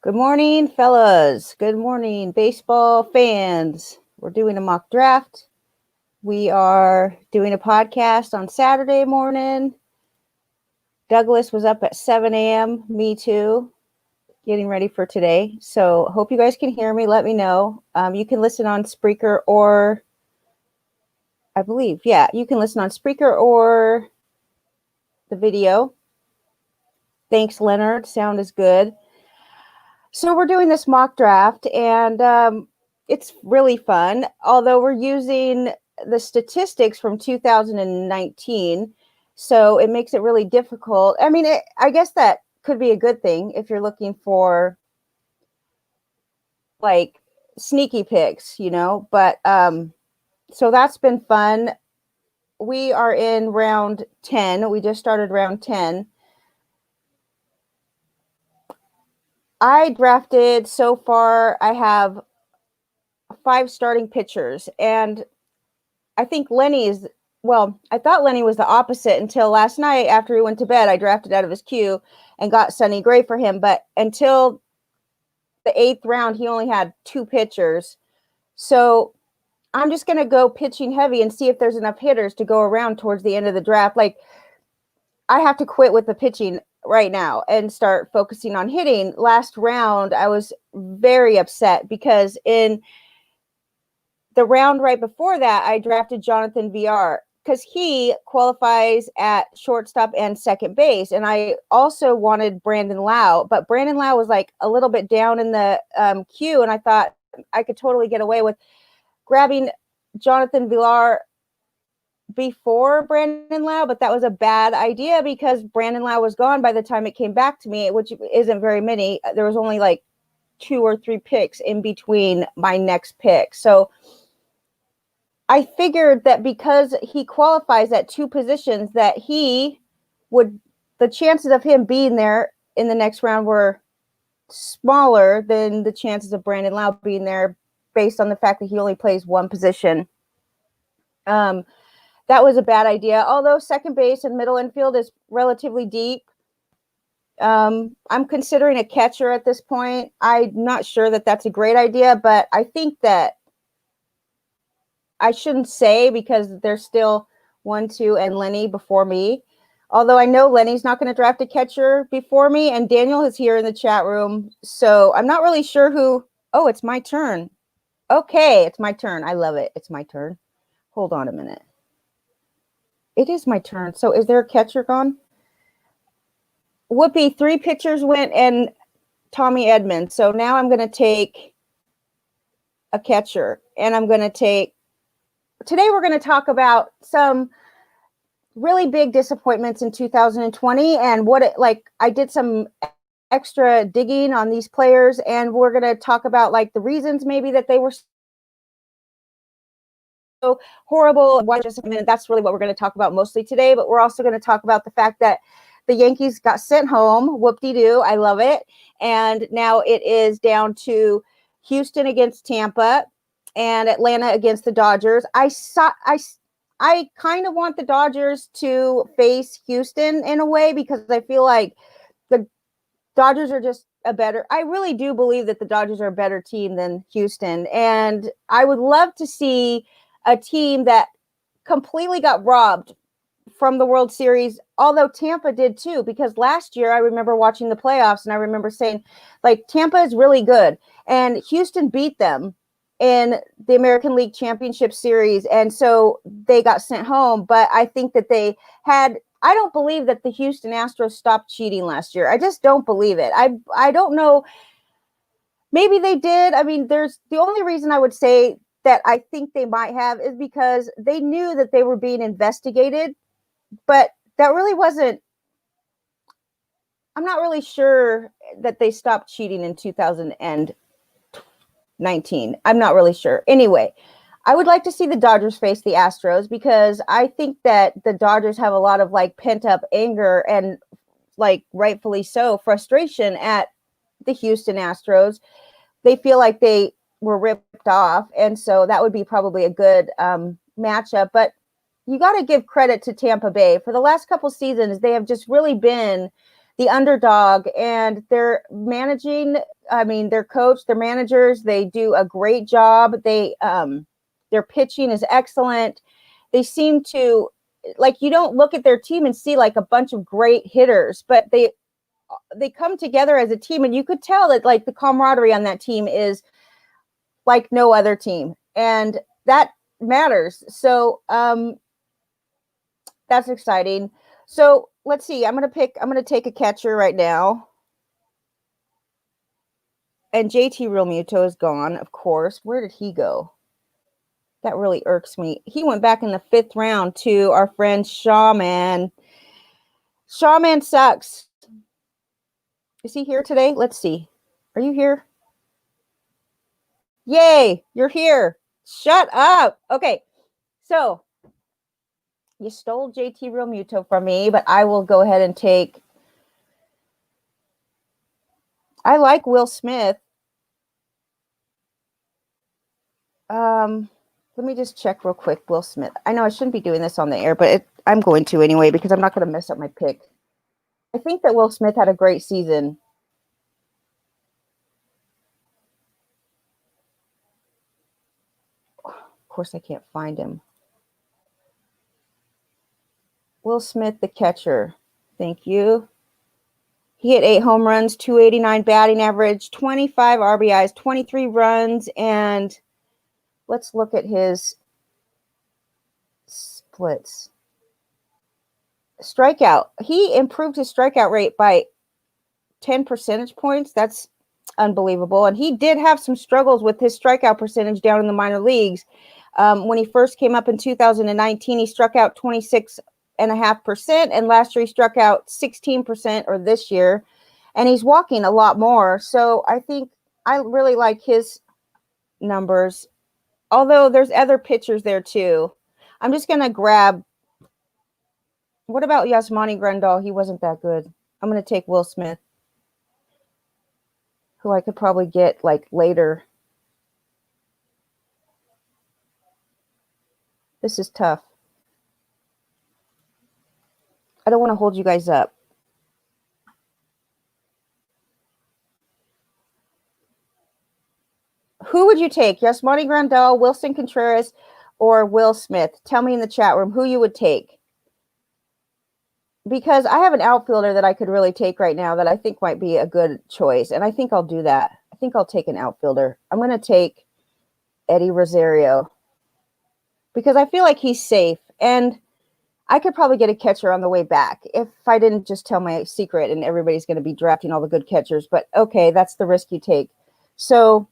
Good morning, fellas. Good morning, baseball fans. We're doing a mock draft. We are doing a podcast on Saturday morning. Douglas was up at 7 a.m. Me too, getting ready for today. So hope you guys can hear me. Let me know. You can listen on Spreaker or you can listen on Spreaker or the video. Thanks, Leonard. Sound is good. So we're doing this mock draft, and it's really fun. Although we're using the statistics from 2019, so it makes it really difficult. I mean, I guess that could be a good thing if you're looking for like sneaky picks, But so that's been fun. We are in round 10. We just started round 10. I drafted so far, I have 5 starting pitchers, and I think I thought Lenny was the opposite until last night after he went to bed. I drafted out of his queue and got Sonny Gray for him, but until the 8th round, he only had 2 pitchers. So I'm just going to go pitching heavy and see if there's enough hitters to go around towards the end of the draft. Like, I have to quit with the pitching right now and start focusing on hitting. Last round, I was very upset because in the round right before that, I drafted Jonathan Villar because he qualifies at shortstop and second base. And I also wanted Brandon Lowe, but Brandon Lowe was like a little bit down in the queue. And I thought I could totally get away with grabbing Jonathan Villar before Brandon Lowe, but that was a bad idea because Brandon Lowe was gone by the time it came back to me, which isn't very many. There was only like 2 or 3 picks in between my next pick. So I figured that because he qualifies at 2 positions that the chances of him being there in the next round were smaller than the chances of Brandon Lowe being there based on the fact that he only plays 1 position. That was a bad idea. Although second base and middle infield is relatively deep. I'm considering a catcher at this point. I'm not sure that that's a great idea, but I think that I shouldn't say because there's still 1, 2, and Lenny before me. Although I know Lenny's not going to draft a catcher before me, and Daniel is here in the chat room. So I'm not really sure who. Oh, it's my turn. Okay, it's my turn. I love it. It's my turn. Hold on a minute. It is my turn. So is there a catcher gone? Whoopee, 3 pitchers went and Tommy Edman. So now I'm going to take a catcher, and I'm going to take. Today we're going to talk about some really big disappointments in 2020 and I did some extra digging on these players, and we're going to talk about like the reasons maybe that they were so horrible. Why disappointment? That's really what we're going to talk about mostly today, but we're also going to talk about the fact that the Yankees got sent home. Whoop-de-doo. I love it. And now it is down to Houston against Tampa and Atlanta against the Dodgers. I kind of want the Dodgers to face Houston in a way because I feel like the Dodgers are just I really do believe that the Dodgers are a better team than Houston. And I would love to see a team that completely got robbed from the World Series, although Tampa did too, because last year I remember watching the playoffs and I remember saying, like, Tampa is really good. And Houston beat them in the American League Championship Series. And so they got sent home. But I think that I don't believe that the Houston Astros stopped cheating last year. I just don't believe it. I don't know. Maybe they did. I mean, the only reason I would say that I think they might have is because they knew that they were being investigated, but that really wasn't. I'm not really sure that they stopped cheating in 2019. I'm not really sure. Anyway, I would like to see the Dodgers face the Astros because I think that the Dodgers have a lot of like pent up anger and like rightfully so frustration at the Houston Astros. They feel like they were ripped off. And so that would be probably a good matchup. But you got to give credit to Tampa Bay. For the last couple seasons, they have just really been the underdog, and they're managing. I mean, their coach, their managers, they do a great job. Their pitching is excellent. They seem to, like, you don't look at their team and see like a bunch of great hitters, but they come together as a team, and you could tell that like the camaraderie on that team is like no other team, and that matters. So that's exciting. So let's see. I'm gonna take a catcher right now. And JT Realmuto is gone, of course. Where did he go? That really irks me. He went back in the 5th round to our friend Shawman. Shawman sucks. Is he here today? Let's see. Are you here? Yay, you're here. Shut up. Okay, so you stole JT Realmuto from me, but I will go ahead and take. I like Will Smith. Let me just check real quick. Will Smith. I know I shouldn't be doing this on the air, but I'm going to anyway because I'm not going to mess up my pick. I think that Will Smith had a great season. Of course, I can't find him. Will Smith, the catcher. Thank you. He hit 8 home runs, 289 batting average, 25 RBIs, 23 runs, and let's look at his splits. Strikeout. He improved his strikeout rate by 10 percentage points. That's unbelievable. And he did have some struggles with his strikeout percentage down in the minor leagues. When he first came up in 2019, he struck out 26.5%, and last year he struck out 16%, or this year, and he's walking a lot more. So I think I really like his numbers, although there's other pitchers there too. I'm just going to grab. What about Yasmani Grandal? He wasn't that good. I'm going to take Will Smith, who I could probably get like later. This is tough. I don't want to hold you guys up. Who would you take? Yasmani Grandal, Wilson Contreras, or Will Smith? Tell me in the chat room who you would take. Because I have an outfielder that I could really take right now that I think might be a good choice. And I think I'll do that. I think I'll take an outfielder. I'm going to take Eddie Rosario because I feel like he's safe. And I could probably get a catcher on the way back if I didn't just tell my secret and everybody's going to be drafting all the good catchers. But okay, that's the risk you take. So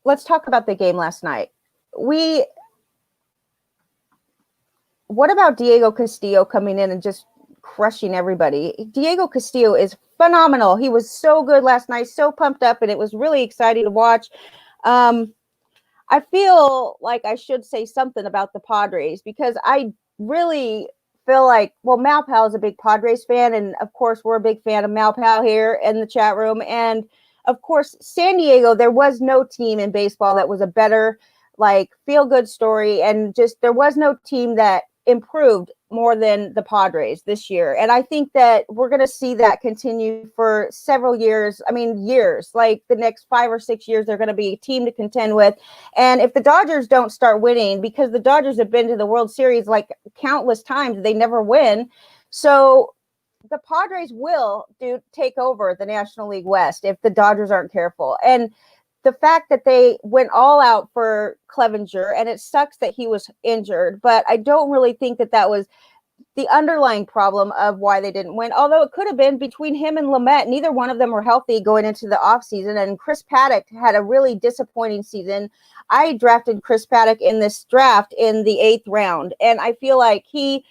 let's talk about the game last night. What about Diego Castillo coming in and just crushing everybody? Diego Castillo is phenomenal. He was so good last night, so pumped up, and it was really exciting to watch. I feel like I should say something about the Padres because I really feel like, well, Malpal is a big Padres fan, and of course we're a big fan of Malpal here in the chat room. And of course, San Diego, there was no team in baseball that was a better, like, feel-good story, and just there was no team that improved more than the Padres this year. And I think that we're going to see that continue for several years. I mean, years, like the next 5 or 6 years, they're going to be a team to contend with. And if the Dodgers don't start winning, because the Dodgers have been to the World Series like countless times, they never win. So the Padres will take over the National League West if the Dodgers aren't careful. And the fact that they went all out for Clevinger, and it sucks that he was injured, but I don't really think that that was the underlying problem of why they didn't win, although it could have been between him and Lamet. Neither one of them were healthy going into the offseason, and Chris Paddock had a really disappointing season. I drafted Chris Paddock in this draft in the 8th round, and I feel like he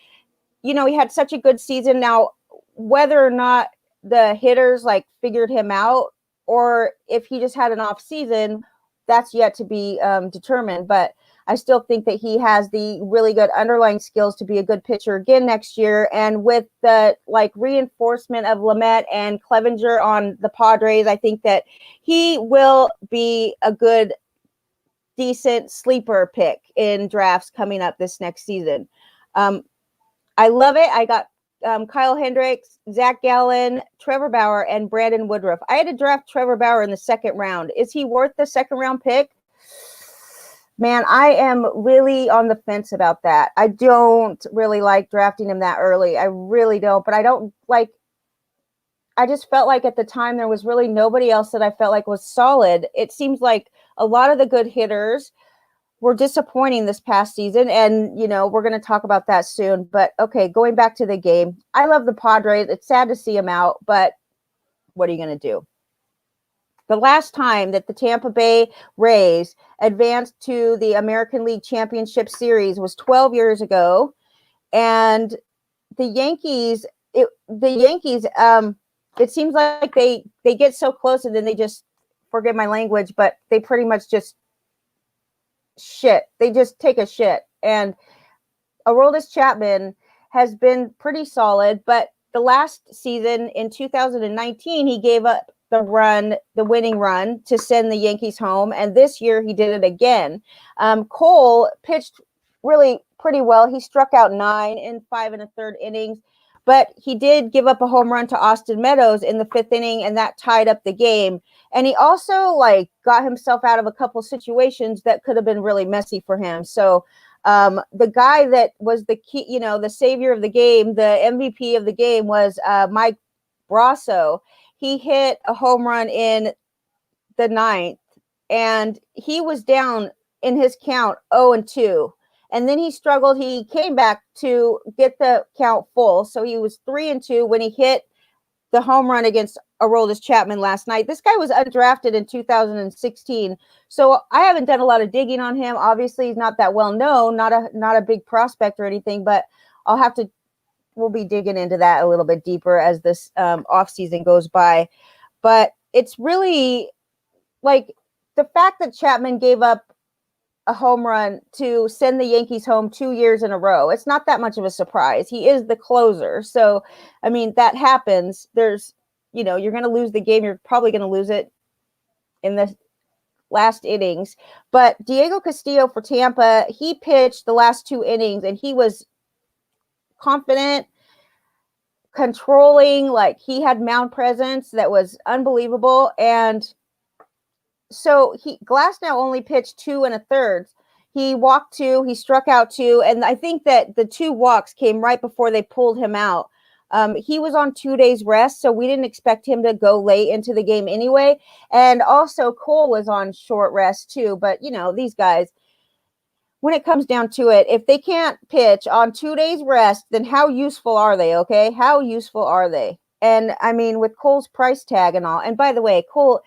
had such a good season. Now, whether or not the hitters like figured him out, or if he just had an off season, that's yet to be determined. But I still think that he has the really good underlying skills to be a good pitcher again next year. And with the reinforcement of Lamet and Clevinger on the Padres, I think that he will be a good decent sleeper pick in drafts coming up this next season. I love it. I got Kyle Hendricks, Zach Gallen, Trevor Bauer, and Brandon Woodruff. I had to draft Trevor Bauer in the second round. Is he worth the second round pick? Man, I am really on the fence about that. I don't really like drafting him that early. I really don't. But I just felt like at the time there was really nobody else that I felt like was solid. It seems like a lot of the good hitters were disappointing this past season. And, we're going to talk about that soon. But, okay, going back to the game. I love the Padres. It's sad to see them out. But what are you going to do? The last time that the Tampa Bay Rays advanced to the American League Championship Series was 12 years ago. And the Yankees, it seems like they get so close and then they just, forgive my language, but they pretty much just shit. They just take a shit. And Aroldis Chapman has been pretty solid, but the last season in 2019, he gave up the winning run to send the Yankees home. And this year he did it again. Cole pitched really pretty well. He struck out 9 in 5 1/3 innings, but he did give up a home run to Austin Meadows in the 5th inning, and that tied up the game. And he also got himself out of a couple situations that could have been really messy for him. So the guy that was the key, the savior of the game, the MVP of the game was Mike Brasso. He hit a home run in the 9th, and he was down in his count 0-2. And then he struggled. He came back to get the count full. So he was 3-2 when he hit the home run against Aroldis Chapman last night. This guy was undrafted in 2016. So I haven't done a lot of digging on him. Obviously, he's not that well known, not a big prospect or anything, but we'll be digging into that a little bit deeper as this off season goes by. But it's really the fact that Chapman gave up a home run to send the Yankees home 2 years in a row. It's not that much of a surprise. He is the closer. So, I mean, that happens. There's, you're going to lose the game. You're probably going to lose it in the last innings. But Diego Castillo for Tampa, he pitched the last 2 innings and he was confident, controlling, he had mound presence that was unbelievable. And so Glasnow only pitched 2 1/3. He walked 2, he struck out 2, and I think that the 2 walks came right before they pulled him out. He was on 2 days rest, so we didn't expect him to go late into the game anyway. And also Cole was on short rest too. But these guys, when it comes down to it, if they can't pitch on 2 days rest, then how useful are they? Okay, how useful are they? And I mean, with Cole's price tag and all. And by the way, Cole.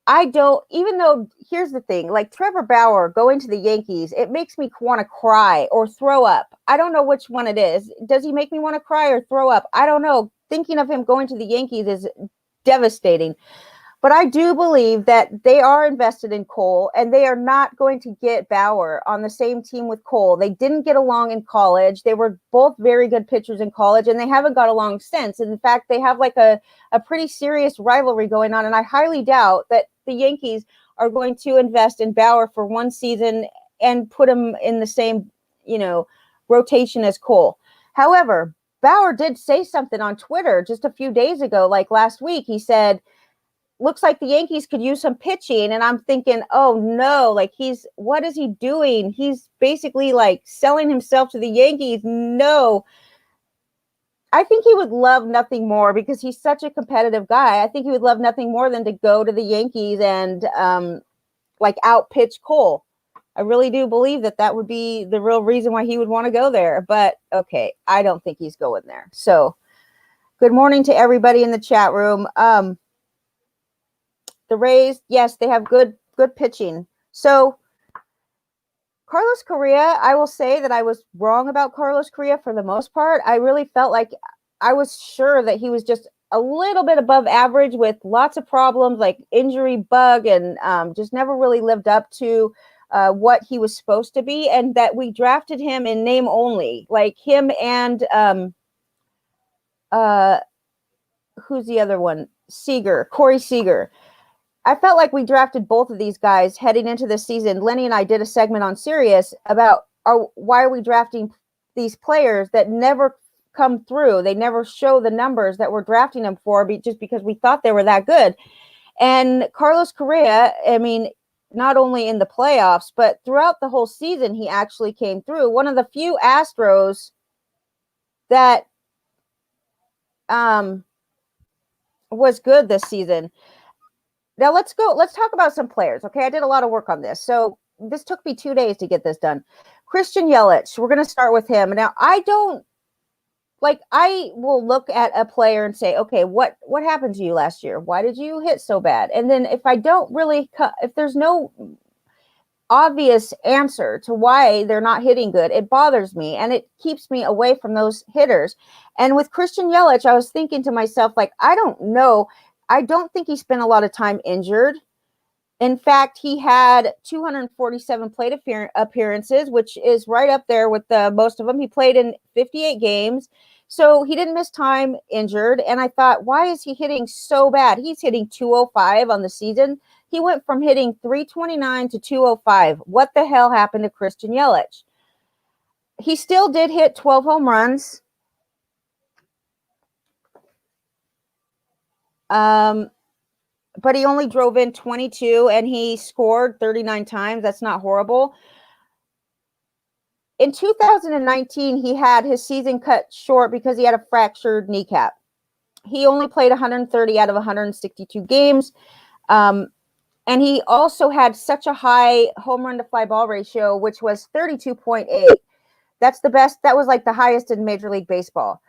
Here's the thing, Trevor Bauer going to the Yankees, it makes me want to cry or throw up. I don't know which one it is. Does he make me want to cry or throw up? I don't know. Thinking of him going to the Yankees is devastating. But I do believe that they are invested in Cole, and they are not going to get Bauer on the same team with Cole. They didn't get along in college. They were both very good pitchers in college, and they haven't got along since. And in fact, they have a pretty serious rivalry going on, and I highly doubt that the Yankees are going to invest in Bauer for one season and put him in the same, rotation as Cole. However, Bauer did say something on Twitter just a few days ago, last week. He said, looks like the Yankees could use some pitching. And I'm thinking, oh no, what is he doing? He's basically selling himself to the Yankees. No, I think he would love nothing more, because he's such a competitive guy. I think he would love nothing more than to go to the Yankees and out pitch Cole. I really do believe that would be the real reason why he would want to go there. But okay, I don't think he's going there. So good morning to everybody in the chat room. The Rays, yes, they have good pitching. So Carlos Correa, I will say that I was wrong about Carlos Correa for the most part. I really felt like I was sure that he was just a little bit above average with lots of problems like injury bug and just never really lived up to what he was supposed to be, and that we drafted him in name only, him and who's the other one? Corey Seager. I felt like we drafted both of these guys heading into this season. Lenny and I did a segment on Sirius about why are we drafting these players that never come through. They never show the numbers that we're drafting them for just because we thought they were that good. And Carlos Correa, I mean, not only in the playoffs, but throughout the whole season, he actually came through. One of the few Astros that was good this season. Now let's talk about some players. Okay, I did a lot of work on this. So this took me 2 days to get this done. Christian Yelich, we're going to start with him. Now I will look at a player and say, okay, what happened to you last year? Why did you hit so bad? And then if there's no obvious answer to why they're not hitting good, it bothers me and it keeps me away from those hitters. And with Christian Yelich, I was thinking to myself, like, I don't know. I don't think he spent a lot of time injured. In fact, he had 247 plate appearances, which is right up there with most of them. He played in 58 games, so he didn't miss time injured. And I thought, why is he hitting so bad? He's hitting 205 on the season. He went from hitting 329 to 205. What the hell happened to Christian Yelich? He still did hit 12 home runs. But he only drove in 22 and he scored 39 times. That's not horrible. In 2019, he had his season cut short because he had a fractured kneecap. He only played 130 out of 162 games. And he also had such a high home run to fly ball ratio, which was 32.8. That's the best. That was like the highest in Major League Baseball.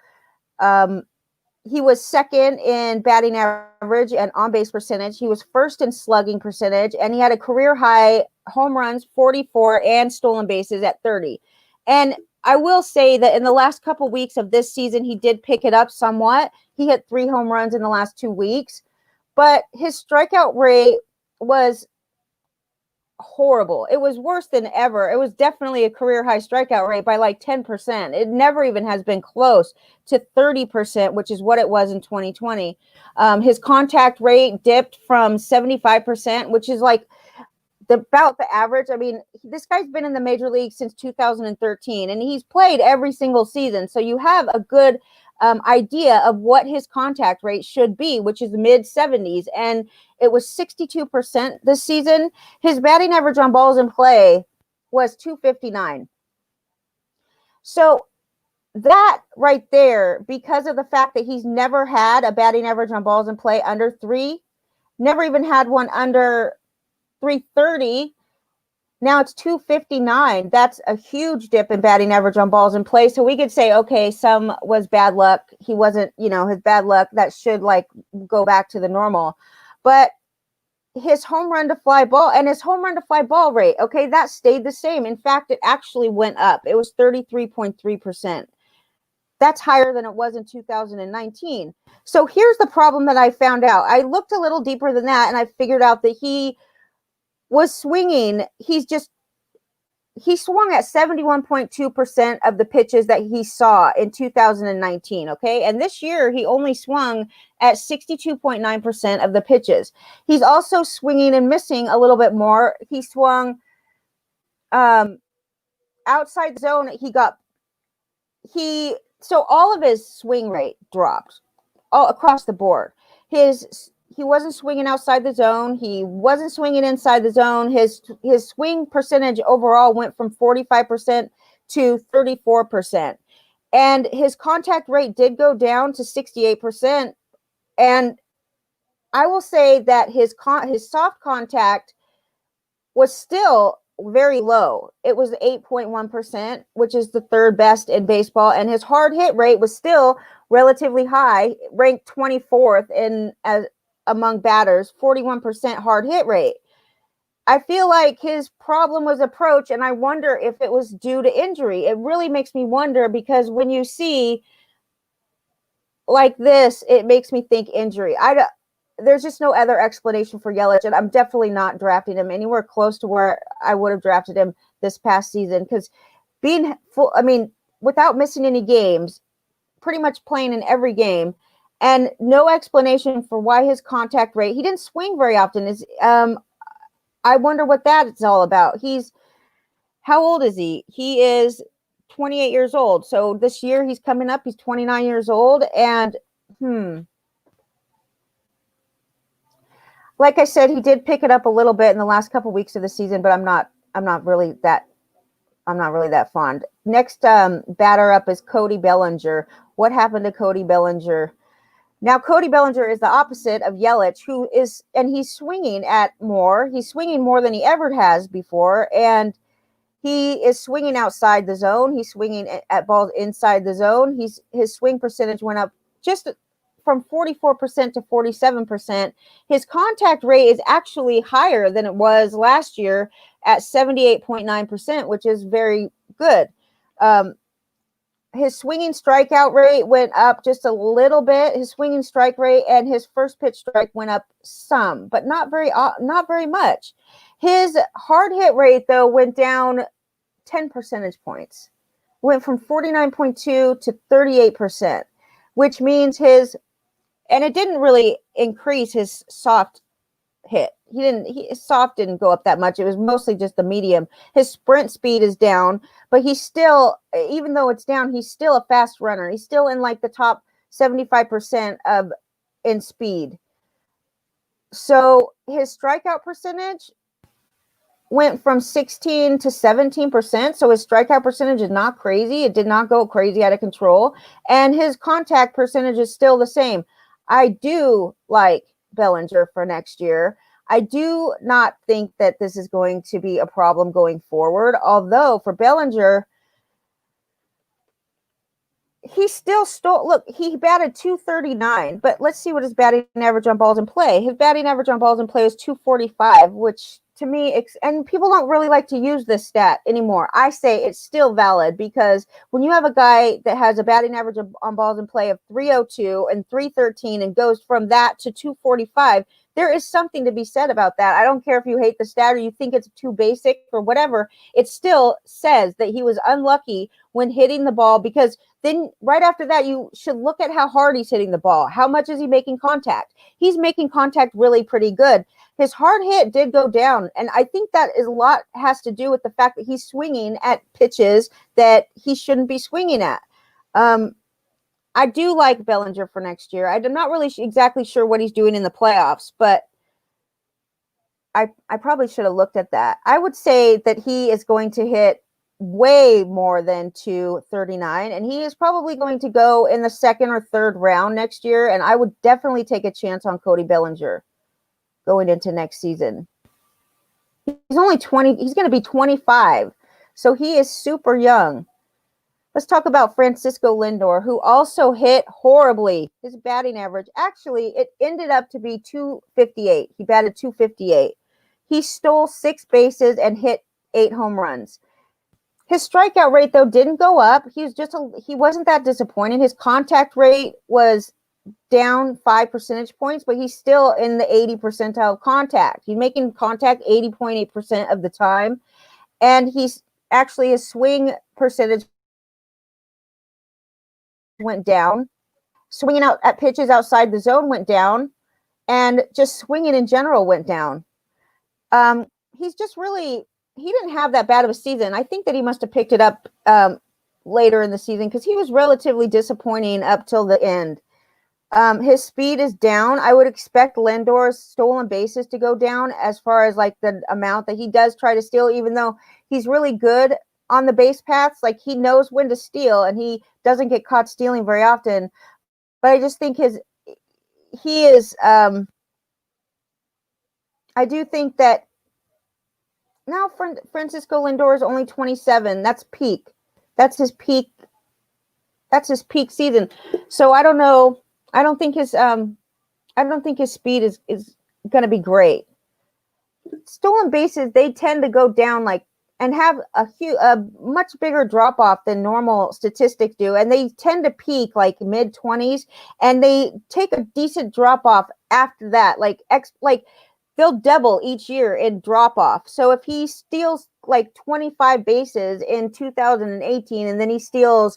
He was second in batting average and on-base percentage. He was first in slugging percentage, and he had a career-high home runs, 44, and stolen bases at 30. And I will say that in the last couple weeks of this season, he did pick it up somewhat. He hit 3 home runs in the last 2 weeks, but his strikeout rate was horrible. It was worse than ever. It was definitely a career high strikeout rate by like 10%. It never even has been close to 30%, which is what it was in 2020. His contact rate dipped from 75%, which is like about the average. I mean, this guy's been in the major league since 2013 and he's played every single season. So you have a good idea of what his contact rate should be, which is mid 70s. And it was 62% this season. His batting average on balls in play was 259. So that right there, because of the fact that he's never had a batting average on balls in play under 3, never even had one under 330. Now it's 259. That's a huge dip in batting average on balls in play. So we could say, okay, some was bad luck. He wasn't, his bad luck, that should like go back to the normal. But his home run to fly ball and his home run to fly ball rate, okay, that stayed the same. In fact, it actually went up. It was 33.3%. That's higher than it was in 2019. So here's the problem that I found out. I looked a little deeper than that and I figured out that he was swinging. He swung at 71.2% of the pitches that he saw in 2019, okay? And this year, he only swung at 62.9% of the pitches. He's also swinging and missing a little bit more. He swung outside zone. So all of his swing rate dropped all across the board. He wasn't swinging outside the zone. He wasn't swinging inside the zone. His swing percentage overall went from 45% to 34%. And his contact rate did go down to 68%. And I will say that his soft contact was still very low. It was 8.1%, which is the third best in baseball. And his hard hit rate was still relatively high, ranked 24th among batters, 41% hard hit rate. I feel like his problem was approach, and I wonder if it was due to injury. It really makes me wonder because when you see like this, it makes me think injury. There's just no other explanation for Yelich, and I'm definitely not drafting him anywhere close to where I would have drafted him this past season because without missing any games, pretty much playing in every game, and no explanation for why his contact rate. He didn't swing very often. I wonder what that's all about. How old is he? He is 28 years old. So this year he's coming up. He's 29 years old, and like I said, he did pick it up a little bit in the last couple of weeks of the season, but I'm not really that fond. Next batter up is Cody Bellinger. What happened to Cody Bellinger? Now, Cody Bellinger is the opposite of Yelich, he's swinging he's swinging more than he ever has before, and he is swinging outside the zone. He's swinging at balls inside the zone. His swing percentage went up just from 44% to 47%. His contact rate is actually higher than it was last year at 78.9%, which is very good. His swinging strikeout rate went up just a little bit. His swinging strike rate and his first pitch strike went up some, but not very much. His hard hit rate, though, went down 10 percentage points. Went from 49.2 to 38%, which means and it didn't really increase his soft hit. His soft didn't go up that much. It was mostly just the medium. His sprint speed is down, but he's still, even though it's down, he's still a fast runner. He's still in like the top 75% in speed. So his strikeout percentage went from 16 to 17%. So his strikeout percentage is not crazy. It did not go crazy out of control. And his contact percentage is still the same. I do like Bellinger for next year. I do not think that this is going to be a problem going forward. Although for Bellinger, he still he batted 239, but let's see what his batting average on balls in play. His batting average on balls in play is 245, which to me, and people don't really like to use this stat anymore. I say it's still valid because when you have a guy that has a batting average on balls in play of 302 and 313 and goes from that to 245, there is something to be said about that. I don't care if you hate the stat or you think it's too basic or whatever. It still says that he was unlucky when hitting the ball, because then right after that, you should look at how hard he's hitting the ball. How much is he making contact? He's making contact really pretty good. His hard hit did go down, and I think that is a lot has to do with the fact that he's swinging at pitches that he shouldn't be swinging at. I do like Bellinger for next year. I'm not really exactly sure what he's doing in the playoffs, but I probably should have looked at that. I would say that he is going to hit way more than 239, and he is probably going to go in the second or third round next year, and I would definitely take a chance on Cody Bellinger going into next season. He's only 20. He's going to be 25, so he is super young. Let's talk about Francisco Lindor, who also hit horribly. His batting average, actually, it ended up to be 258. He batted 258. He stole 6 bases and hit 8 home runs. His strikeout rate, though, didn't go up. He wasn't that disappointing. His contact rate was down 5 percentage points, but he's still in the 80 percentile contact. He's making contact 80.8% of the time. And his swing percentage went down. Swinging out at pitches outside the zone went down. And just swinging in general went down. He's just really, he didn't have that bad of a season. I think that he must have picked it up later in the season because he was relatively disappointing up till the end. His speed is down. I would expect Lindor's stolen bases to go down as far as like the amount that he does try to steal, even though he's really good on the base paths. Like he knows when to steal and he doesn't get caught stealing very often. But I just think I do think that now Francisco Lindor is only 27. That's peak. That's his peak. That's his peak season. So I don't know. I don't think his speed is going to be great. Stolen bases, they tend to go down and have a much bigger drop off than normal statistics do, and they tend to peak like mid 20s, and they take a decent drop off after that. They'll double each year in drop off. So if he steals like 25 bases in 2018, and then he steals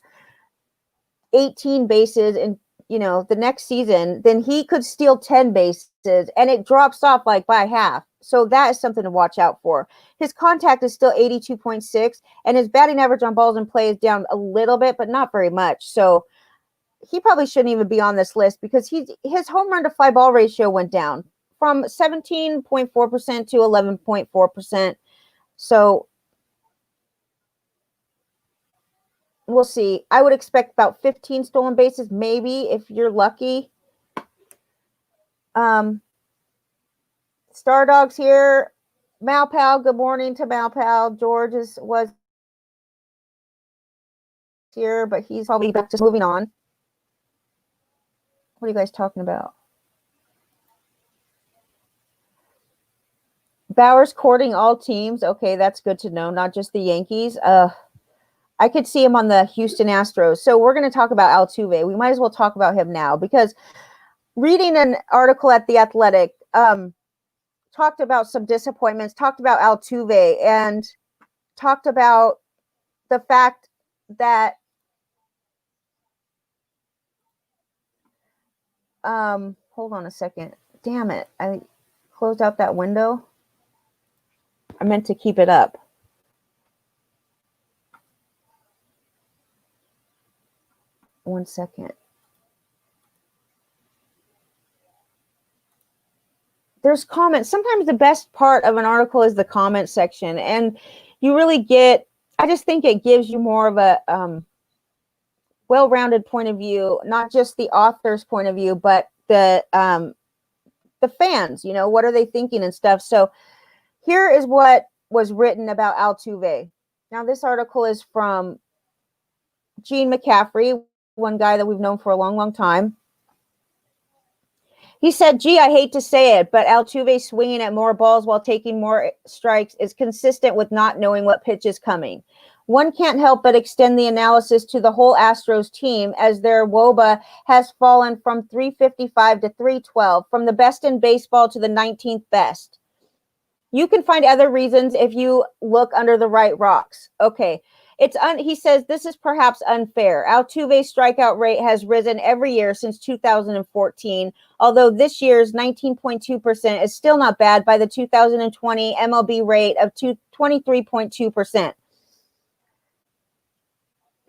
18 bases in the next season, then he could steal 10 bases and it drops off like by half. So that is something to watch out for. His contact is still 82.6 and his batting average on balls in play is down a little bit, but not very much. So he probably shouldn't even be on this list because his home run to fly ball ratio went down from 17.4% to 11.4%. So we'll see. I would expect about 15 stolen bases, maybe, if you're lucky. Star Dogs here. Malpal, good morning to Malpal. George was here, but he's probably back just moving on. What are you guys talking about? Bauer's courting all teams. Okay, that's good to know. Not just the Yankees. I could see him on the Houston Astros. So we're going to talk about Altuve. We might as well talk about him now because reading an article at The Athletic talked about some disappointments, talked about Altuve, and talked about the fact that hold on a second. Damn it. I closed out that window. I meant to keep it up. One second. There's comments. Sometimes the best part of an article is the comment section. And you really I just think it gives you more of a well-rounded point of view, not just the author's point of view, but the fans, what are they thinking and stuff. So here is what was written about Altuve. Now, this article is from Gene McCaffrey, one guy that we've known for a long, long time. He said, gee, I hate to say it, but Altuve swinging at more balls while taking more strikes is consistent with not knowing what pitch is coming. One can't help but extend the analysis to the whole Astros team as their WOBA has fallen from 355 to 312, from the best in baseball to the 19th best. You can find other reasons if you look under the right rocks. Okay. He says this is perhaps unfair. Altuve's strikeout rate has risen every year since 2014, although this year's 19.2% is still not bad by the 2020 MLB rate of 23.2%.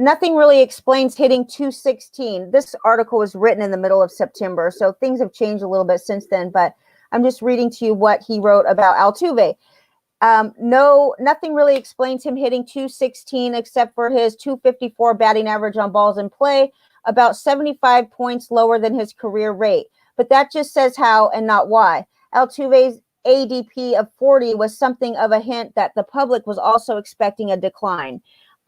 Nothing really explains hitting 216. This article was written in the middle of September, so things have changed a little bit since then, but I'm just reading to you what he wrote about Altuve. Nothing really explains him hitting 216 except for his 254 batting average on balls in play, about 75 points lower than his career rate. But that just says how and not why. Altuve's ADP of 40 was something of a hint that the public was also expecting a decline.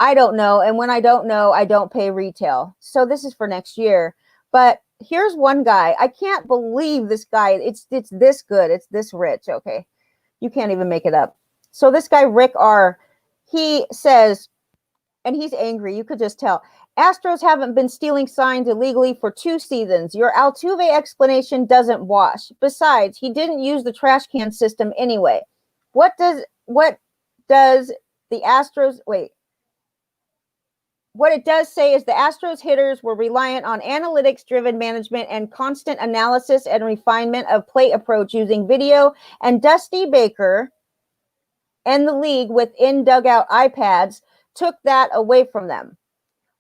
I don't know, and when I don't know, I don't pay retail. So this is for next year. But here's one guy. I can't believe this guy. It's this good. It's this rich. Okay. You can't even make it up. So this guy, Rick R., he says, and he's angry. You could just tell. Astros haven't been stealing signs illegally for 2 seasons. Your Altuve explanation doesn't wash. Besides, he didn't use the trash can system anyway. What does the Astros, what it does say is the Astros hitters were reliant on analytics-driven management and constant analysis and refinement of plate approach using video, and Dusty Baker and the league with in-dugout iPads took that away from them.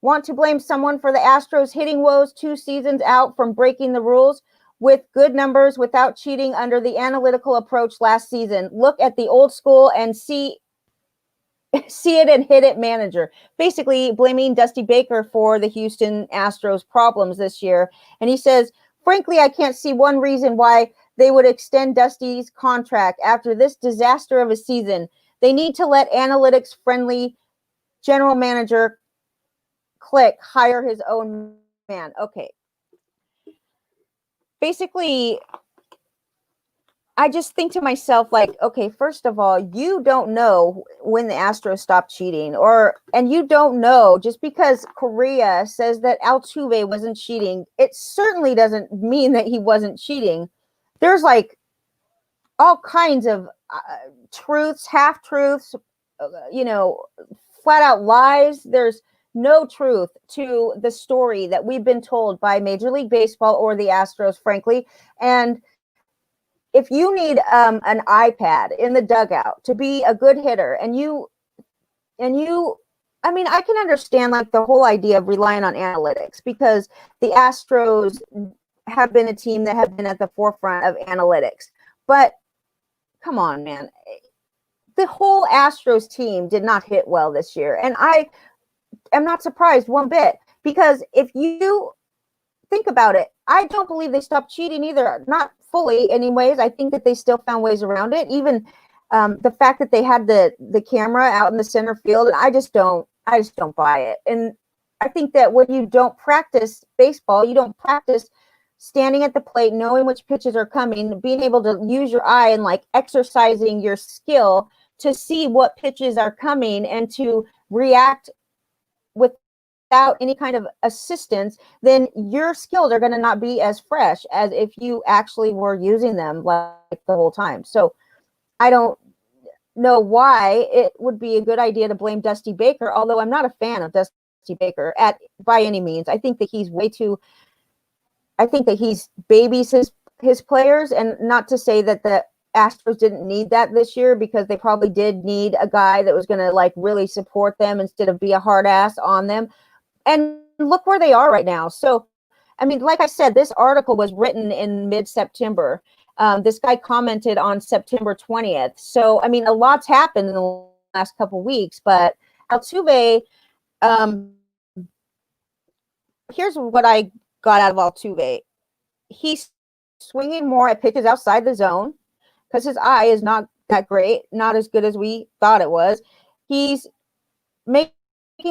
Want to blame someone for the Astros hitting woes 2 seasons out from breaking the rules with good numbers without cheating under the analytical approach last season? Look at the old school and see it and hit it manager. Basically blaming Dusty Baker for the Houston Astros problems this year. And he says, frankly, I can't see one reason why they would extend Dusty's contract after this disaster of a season. They need to let analytics-friendly general manager Click hire his own man. Okay. Basically, I just think to myself, like, okay, first of all, you don't know when the Astros stopped cheating, and you don't know just because Correa says that Altuve wasn't cheating, it certainly doesn't mean that he wasn't cheating. There's like all kinds of truths, half truths, flat out lies. There's no truth to the story that we've been told by Major League Baseball or the Astros, frankly. And if you need an iPad in the dugout to be a good hitter, I mean, I can understand like the whole idea of relying on analytics, because the Astros have been a team that have been at the forefront of analytics. But come on, man. The whole Astros team did not hit well this year. And I am not surprised one bit, because if you think about it, I don't believe they stopped cheating either. Not fully anyways. I think that they still found ways around it. Even the fact that they had the camera out in the center field, and I just don't buy it. And I think that when you don't practice baseball, you don't practice standing at the plate, knowing which pitches are coming, being able to use your eye and like exercising your skill to see what pitches are coming and to react without any kind of assistance, then your skills are going to not be as fresh as if you actually were using them like the whole time. So I don't know why it would be a good idea to blame Dusty Baker, although I'm not a fan of Dusty Baker by any means. I think that he's babies his players, and not to say that the Astros didn't need that this year, because they probably did need a guy that was going to like really support them instead of be a hard ass on them. And look where they are right now. So, I mean, like I said, this article was written in mid-September. This guy commented on September 20th. So, I mean, a lot's happened in the last couple of weeks, but Altuve, here's what I got out of Altuve. He's swinging more at pitches outside the zone because his eye is not that great, not as good as we thought it was. He's making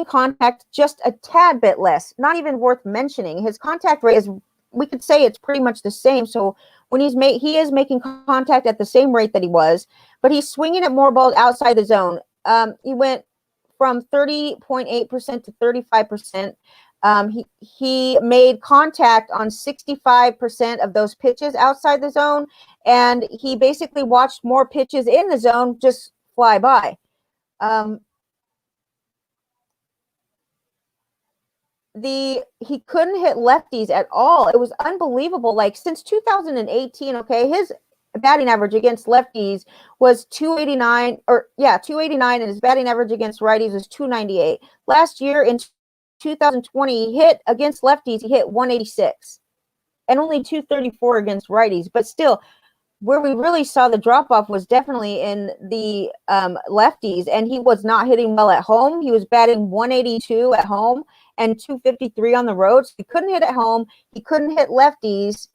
contact just a tad bit less, not even worth mentioning. His contact rate is, we could say it's pretty much the same. So when he is making contact at the same rate that he was, but he's swinging at more balls outside the zone. He went from 30.8% to 35%. He made contact on 65% of those pitches outside the zone, and he basically watched more pitches in the zone just fly by. He couldn't hit lefties at all. It was unbelievable. Like since 2018, okay, his batting average against lefties was 289, and his batting average against righties was 298. Last year in 2020, he hit against lefties, he hit 186 and only 234 against righties. But still, where we really saw the drop off was definitely in the lefties, and he was not hitting well at home. He was batting 182 at home and 253 on the road. So he couldn't hit at home. He couldn't hit lefties.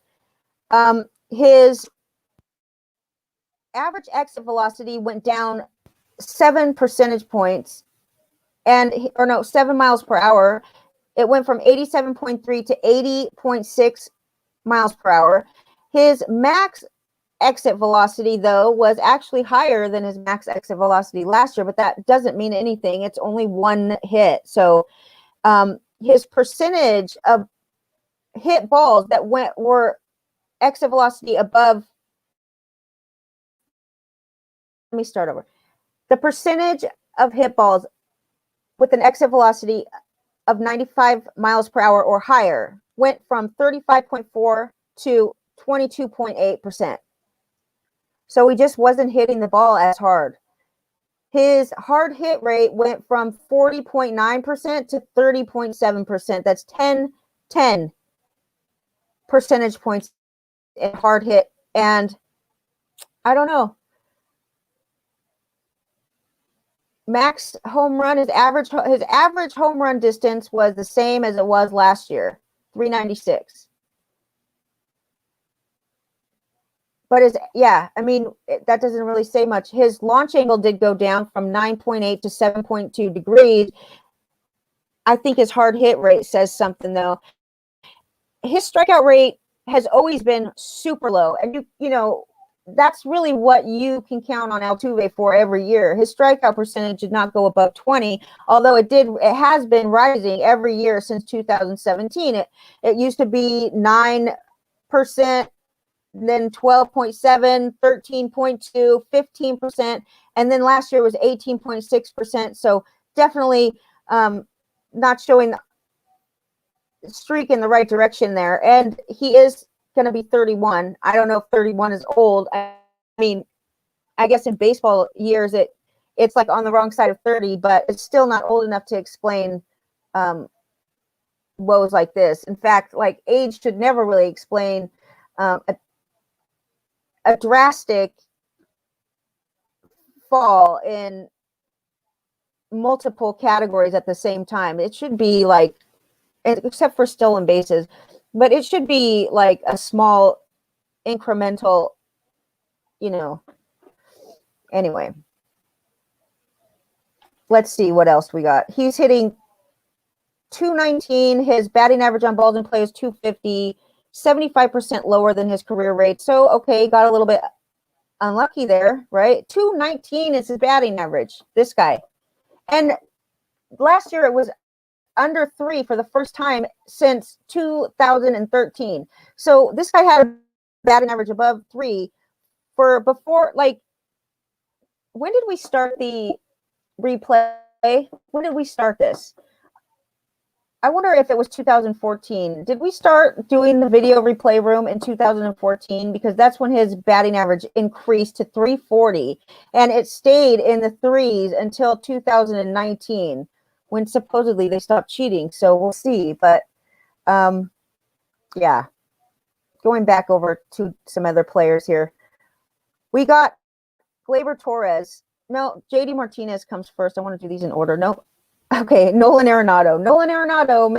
His average exit velocity went down 7 percentage points, 7 miles per hour. It went from 87.3 to 80.6 miles per hour. His max exit velocity, though, was actually higher than his max exit velocity last year, but that doesn't mean anything. It's only one hit. So his percentage of hit balls that were exit velocity above. Let me start over. The percentage of hit balls with an exit velocity of 95 miles per hour or higher went from 35.4 to 22.8%. So he just wasn't hitting the ball as hard. His hard hit rate went from 40.9% to 30.7%. That's 10 percentage points in hard hit. And I don't know. Max home run, his average home run distance was the same as it was last year, 396. But that doesn't really say much. His launch angle did go down from 9.8 to 7.2 degrees. I think his hard hit rate says something, though. His strikeout rate has always been super low. And you know, that's really what you can count on Altuve for every year. His strikeout percentage did not go above 20, although it has been rising every year since 2017. It used to be 9%, then 12.7, 13.2, 15%, and then last year was 18.6%. So definitely not showing the streak in the right direction there. And he is going to be 31. I don't know if 31 is old. I mean, I guess in baseball years, it's like on the wrong side of 30, but it's still not old enough to explain woes like this. In fact, like age should never really explain a drastic fall in multiple categories at the same time. It should be like, except for stolen bases, but it should be like a small incremental, anyway. Let's see what else we got. He's hitting 219. His batting average on balls in play is 250, 75% lower than his career rate. So, okay, got a little bit unlucky there, right? 219 is his batting average, this guy. And last year it was under 3 for the first time since 2013. So this guy had a batting average above 3 for before, like, when did we start the replay? When did we start this? I wonder if it was 2014. Did we start doing the video replay room in 2014? Because that's when his batting average increased to 340, and it stayed in the threes until 2019, when supposedly they stopped cheating. So we'll see. But yeah, going back over to some other players here. We got Gleyber Torres. No, JD Martinez comes first. I want to do these in order. No. Okay, Nolan Arenado. Nolan Arenado,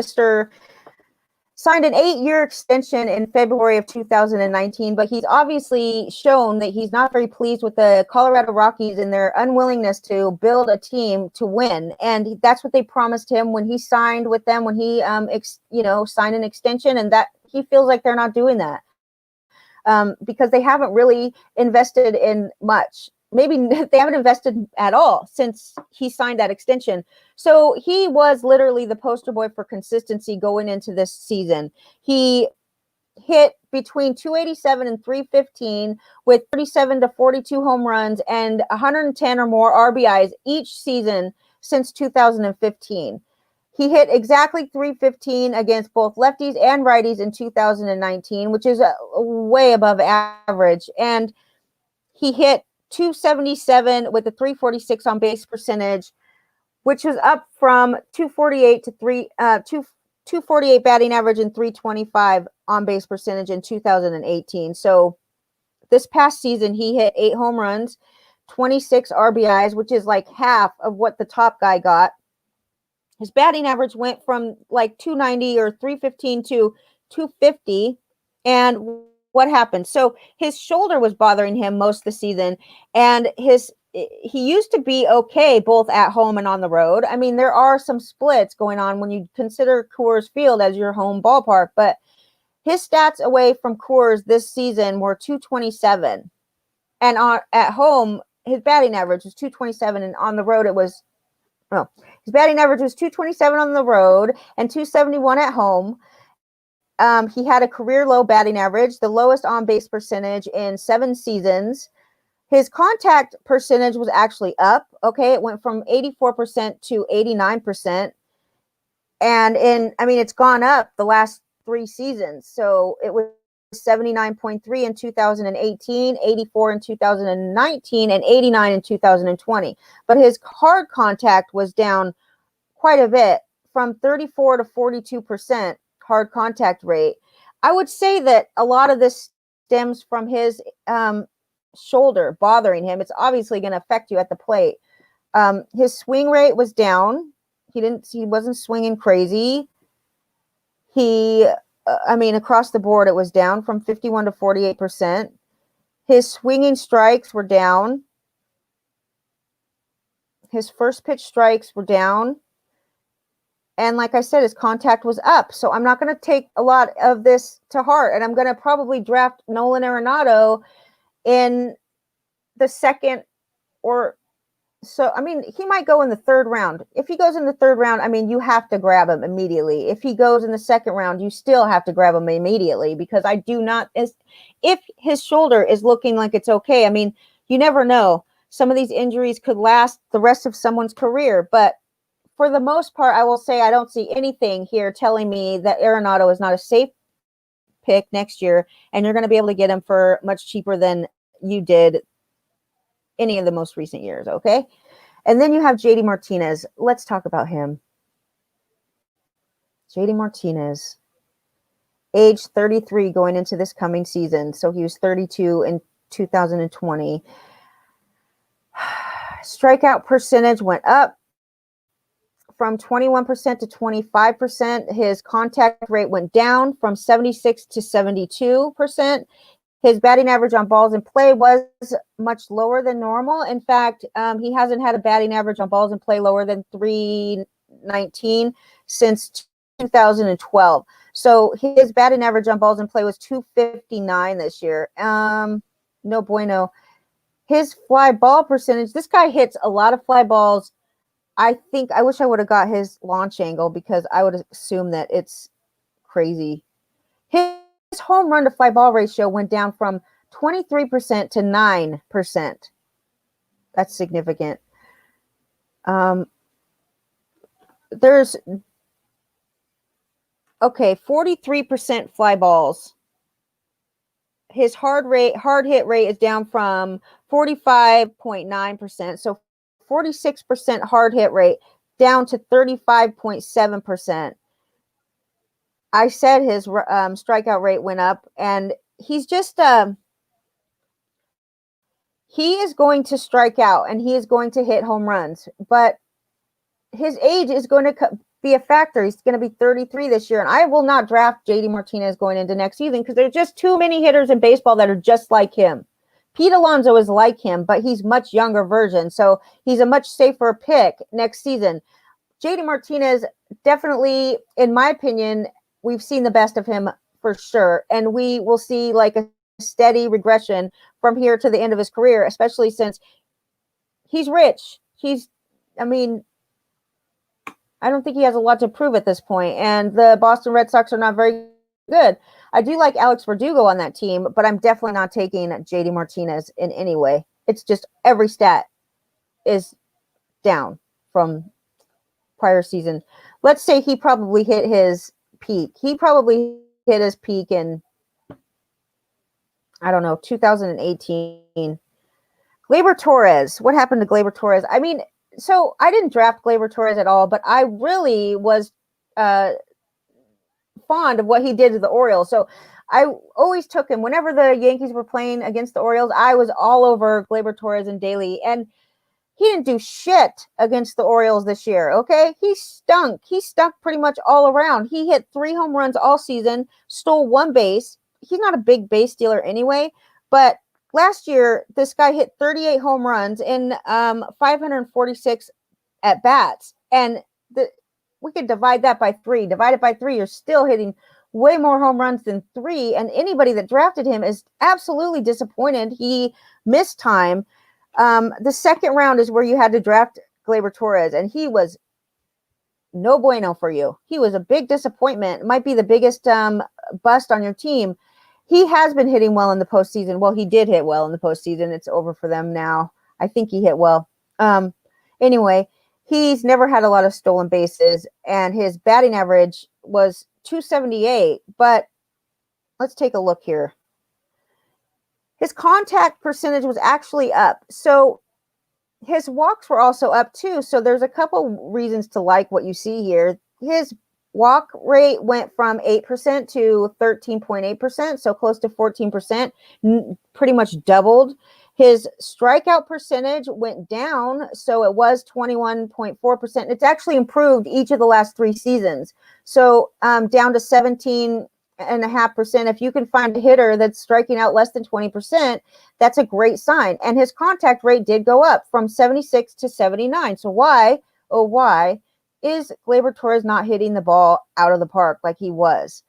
signed an 8-year extension in February of 2019, but he's obviously shown that he's not very pleased with the Colorado Rockies and their unwillingness to build a team to win. And that's what they promised him when he signed with them, when he signed an extension, and that he feels like they're not doing that because they haven't really invested in much. Maybe they haven't invested at all since he signed that extension. So he was literally the poster boy for consistency going into this season. He hit between 287 and 315 with 37 to 42 home runs and 110 or more RBIs each season since 2015. He hit exactly 315 against both lefties and righties in 2019, which is way above average. And he hit 277 with a 346 on base percentage, which was up from 248 to 248 batting average and 325 on base percentage in 2018. So this past season, he hit 8 home runs, 26 RBIs, which is like half of what the top guy got. His batting average went from like 290 or 315 to 250. And what happened? So his shoulder was bothering him most of the season, and he used to be okay both at home and on the road. I mean, there are some splits going on when you consider Coors Field as your home ballpark, but his stats away from Coors this season were 227, and at home his batting average was 227, and on the road his batting average was 227 on the road and 271 at home. He had a career low batting average, the lowest on-base percentage in 7 seasons. His contact percentage was actually up. Okay, it went from 84% to 89%. And it's gone up the last 3 seasons. So it was 79.3 in 2018, 84 in 2019, and 89 in 2020. But his hard contact was down quite a bit, from 34 to 42% hard contact rate. I would say that a lot of this stems from his shoulder bothering him. It's obviously going to affect you at the plate. His swing rate was down. He wasn't swinging crazy. Across the board, it was down from 51 to 48%. His swinging strikes were down. His first pitch strikes were down. And like I said, his contact was up. So I'm not going to take a lot of this to heart. And I'm going to probably draft Nolan Arenado in the second he might go in the 3rd round. If he goes in the 3rd round, you have to grab him immediately. If he goes in the 2nd round, you still have to grab him immediately, because if his shoulder is looking like it's okay, you never know. Some of these injuries could last the rest of someone's career, but for the most part, I will say I don't see anything here telling me that Arenado is not a safe pick next year, and you're going to be able to get him for much cheaper than you did any of the most recent years, okay? And then you have JD Martinez. Let's talk about him. JD Martinez, age 33 going into this coming season. So he was 32 in 2020. Strikeout percentage went up from 21% to 25%. His contact rate went down from 76 to 72%. His batting average on balls in play was much lower than normal. In fact, he hasn't had a batting average on balls in play lower than 319 since 2012. So his batting average on balls in play was 259 this year. No bueno. His fly ball percentage, this guy hits a lot of fly balls. I wish I would have got his launch angle because I would assume that it's crazy. His home run to fly ball ratio went down from 23% to 9%. That's significant. There's 43% fly balls. His hard hit rate is down from 45.9%. So 46% hard hit rate down to 35.7%. I said his strikeout rate went up, and he's just he is going to strike out and he is going to hit home runs, but his age is going to be a factor. He's going to be 33 this year, and I will not draft JD Martinez going into next season because there's just too many hitters in baseball that are just like him. Pete Alonso is like him, but he's much younger version, so he's a much safer pick next season. JD Martinez, definitely, in my opinion, we've seen the best of him for sure, and we will see like a steady regression from here to the end of his career, especially since he's rich. I don't think he has a lot to prove at this point, and the Boston Red Sox are not very good. I do like Alex Verdugo on that team, but I'm definitely not taking JD Martinez in any way. It's just every stat is down from prior season. Let's say he probably hit his peak. He probably hit his peak in, I don't know, 2018. Gleyber Torres. What happened to Gleyber Torres? I mean, so I didn't draft Gleyber Torres at all, but I really was fond of what he did to the Orioles. So I always took him. Whenever the Yankees were playing against the Orioles, I was all over Gleyber Torres and Daly. And he didn't do shit against the Orioles this year, okay? He stunk. He stunk pretty much all around. He hit 3 home runs all season, stole 1 base. He's not a big base stealer anyway, but last year, this guy hit 38 home runs in 546 at-bats. And we could divide that by 3. Divide it by 3, you're still hitting way more home runs than 3. And anybody that drafted him is absolutely disappointed. He missed time. The second round is where you had to draft Gleyber Torres, and he was no bueno for you. He was a big disappointment. It might be the biggest bust on your team. He has been hitting well in the postseason. Well, he did hit well in the postseason. It's over for them now. I think he hit well. Anyway, he's never had a lot of stolen bases, and his batting average was 278. But let's take a look here. His contact percentage was actually up. So his walks were also up too. So there's a couple reasons to like what you see here. His walk rate went from 8% to 13.8%, so close to 14%, pretty much doubled. His strikeout percentage went down, so it was 21.4%. It's actually improved each of the last 3 seasons. So down to 17.5%. If you can find a hitter that's striking out less than 20%, that's a great sign. And his contact rate did go up from 76 to 79. So why is Gleyber Torres not hitting the ball out of the park like he was?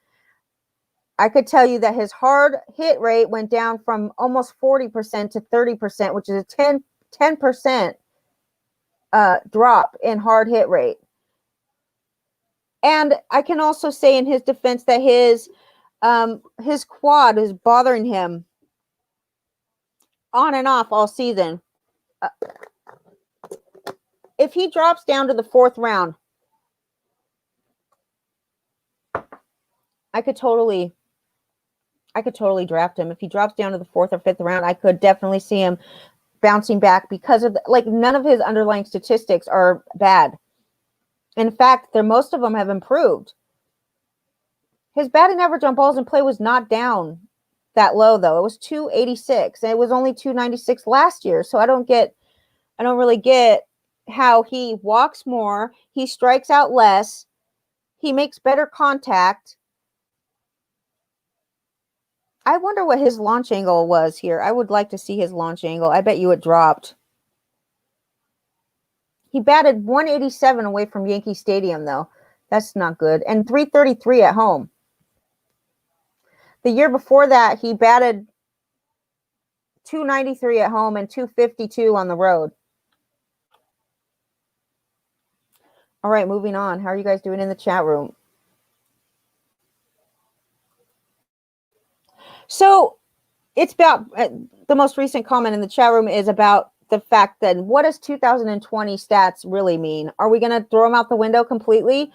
I could tell you that his hard hit rate went down from almost 40% to 30%, which is a 10% drop in hard hit rate. And I can also say in his defense that his quad is bothering him on and off all season. if he drops down to the 4th round, I could totally draft him. If he drops down to the 4th or 5th round, I could definitely see him bouncing back because of none of his underlying statistics are bad. In fact, most of them have improved. His batting average on balls in play was not down that low, though. It was 286, and it was only 296 last year. So I don't really get how he walks more, he strikes out less, he makes better contact. I wonder what his launch angle was here. I would like to see his launch angle. I bet you it dropped. He batted 187 away from Yankee Stadium, though. That's not good. And 333 at home. The year before that, he batted 293 at home and 252 on the road. All right, moving on. How are you guys doing in the chat room? So it's about the most recent comment in the chat room is about the fact that what does 2020 stats really mean? Are we going to throw them out the window completely?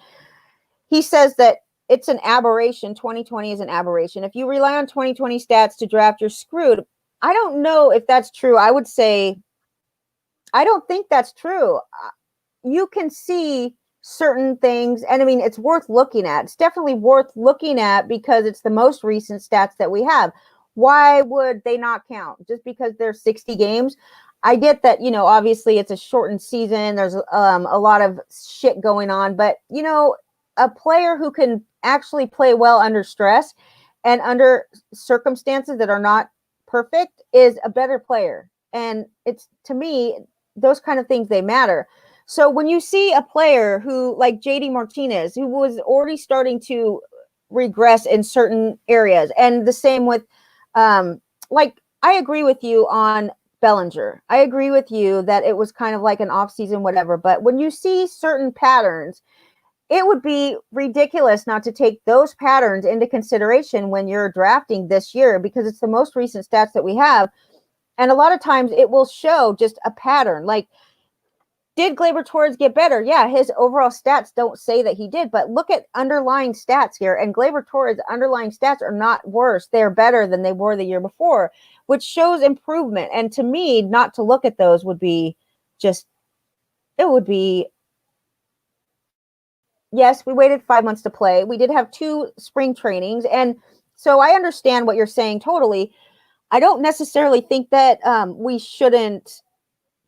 He says that it's an aberration. 2020 is an aberration. If you rely on 2020 stats to draft, you're screwed. I don't know if that's true. I would say I don't think that's true. You can see certain things, and I mean, it's worth looking at. It's definitely worth looking at because it's the most recent stats that we have. Why would they not count? Just because there's 60 games? I get that, obviously it's a shortened season. There's a lot of shit going on, but, a player who can actually play well under stress and under circumstances that are not perfect is a better player. And it's, to me, those kind of things, they matter. So when you see a player who, like JD Martinez, who was already starting to regress in certain areas, and the same with, I agree with you on Bellinger. I agree with you that it was kind of like an off-season whatever, but when you see certain patterns, it would be ridiculous not to take those patterns into consideration when you're drafting this year because it's the most recent stats that we have. And a lot of times it will show just a pattern. Like, did Gleyber Torres get better? Yeah, his overall stats don't say that he did, but look at underlying stats here. And Gleyber Torres' underlying stats are not worse. They're better than they were the year before, which shows improvement. And to me, not to look at those would be just, it would be, yes, we waited 5 months to play. We did have 2 spring trainings. And so I understand what you're saying totally. I don't necessarily think that we shouldn't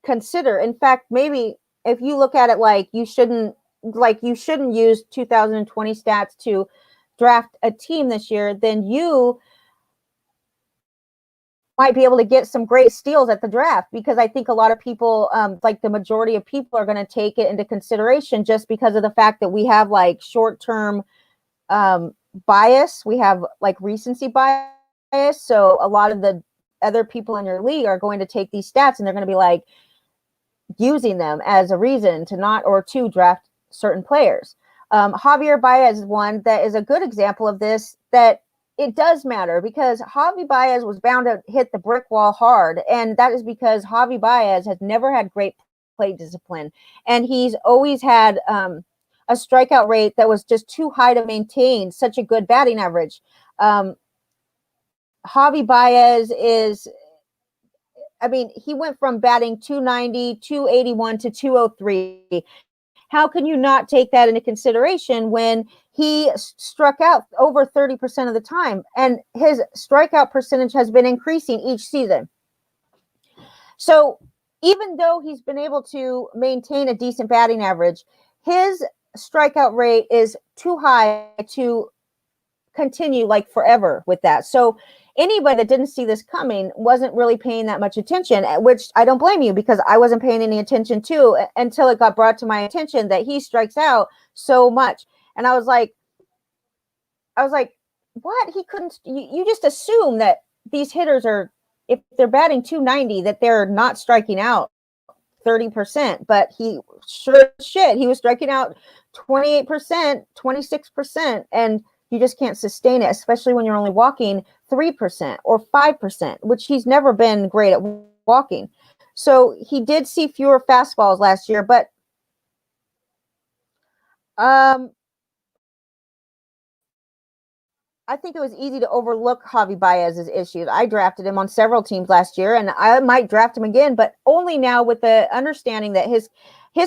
consider. In fact, maybe if you look at it like you shouldn't use 2020 stats to draft a team this year, then you might be able to get some great steals at the draft, because I think a lot of people, like the majority of people, are going to take it into consideration just because of the fact that we have like short-term bias. We have like recency bias. So a lot of the other people in your league are going to take these stats and they're going to be like using them as a reason to not or to draft certain players. Javier Baez is one that is a good example of this, that it does matter because Javi Baez was bound to hit the brick wall hard. And that is because Javi Baez has never had great plate discipline. And he's always had a strikeout rate that was just too high to maintain such a good batting average. Javi Baez is, I mean, he went from batting 290, 281 to 203. How can you not take that into consideration when he struck out over 30% of the time? And his strikeout percentage has been increasing each season. So even though he's been able to maintain a decent batting average, his strikeout rate is too high to continue like forever with that. So anybody that didn't see this coming wasn't really paying that much attention, which I don't blame you, because I wasn't paying any attention to until it got brought to my attention that he strikes out so much. And I was like, what? He couldn't, you just assume that these hitters are, if they're batting 290, that they're not striking out 30%, but he sure shit, he was striking out 28%, 26%, and you just can't sustain it, especially when you're only walking 3% or 5%, which he's never been great at walking. So he did see fewer fastballs last year, but Um, I think it was easy to overlook Javi Baez's issues. I drafted him on several teams last year, and I might draft him again, but only now with the understanding that his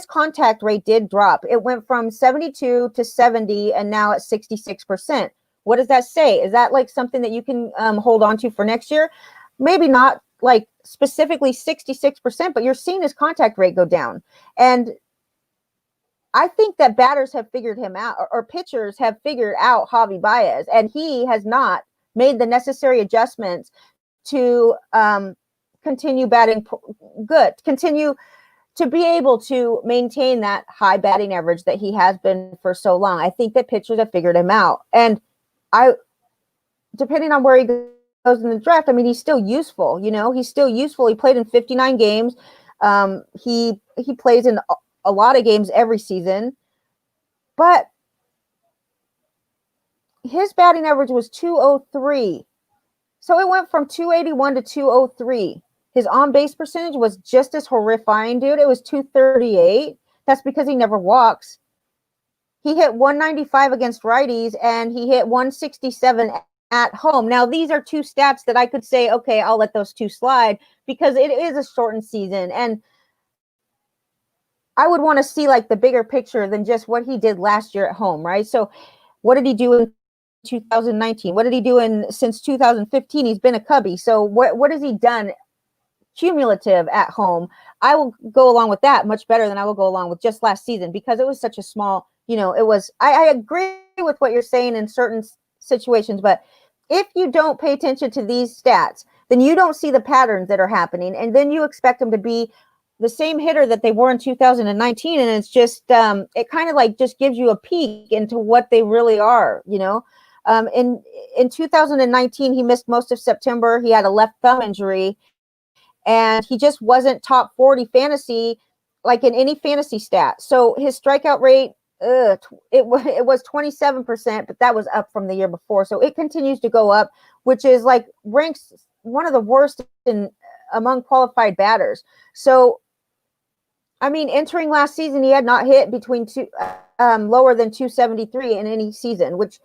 contact rate did drop. It went from 72 to 70, and now at 66%. What does that say? Is that like something that you can hold on to for next year? Maybe not like specifically 66%, but you're seeing his contact rate go down. And I think that batters have figured him out, or pitchers have figured out Javi Baez, and he has not made the necessary adjustments to continue batting good, continue to be able to maintain that high batting average that he has been for so long. I think that pitchers have figured him out. And I, depending on where he goes in the draft, I mean, he's still useful. You know, he's still useful. He played in 59 games. He plays in a lot of games every season, but his batting average was 203. So it went from 281 to 203. His on-base percentage was just as horrifying, dude. It was 238. That's because he never walks. He hit 195 against righties, and he hit 167 at home. Now, these are two stats that I could say, okay, I'll let those two slide because it is a shortened season. And I would want to see like the bigger picture than just what he did last year at home, right? So what did he do in 2019? What did he do since 2015? He's been a Cubby. So what has he done cumulative at home? I will go along with that much better than I will go along with just last season because it was such a small, it was, I agree with what you're saying in certain situations, but if you don't pay attention to these stats, then you don't see the patterns that are happening. And then you expect them to be the same hitter that they were in 2019. And it's just, it kind of like just gives you a peek into what they really are, in 2019, he missed most of September. He had a left thumb injury, and he just wasn't top 40 fantasy, like in any fantasy stat. So his strikeout rate, it was 27%, but that was up from the year before. So it continues to go up, which is like ranks one of the worst among qualified batters. So, I mean, entering last season, he had not hit between lower than 273 in any season, which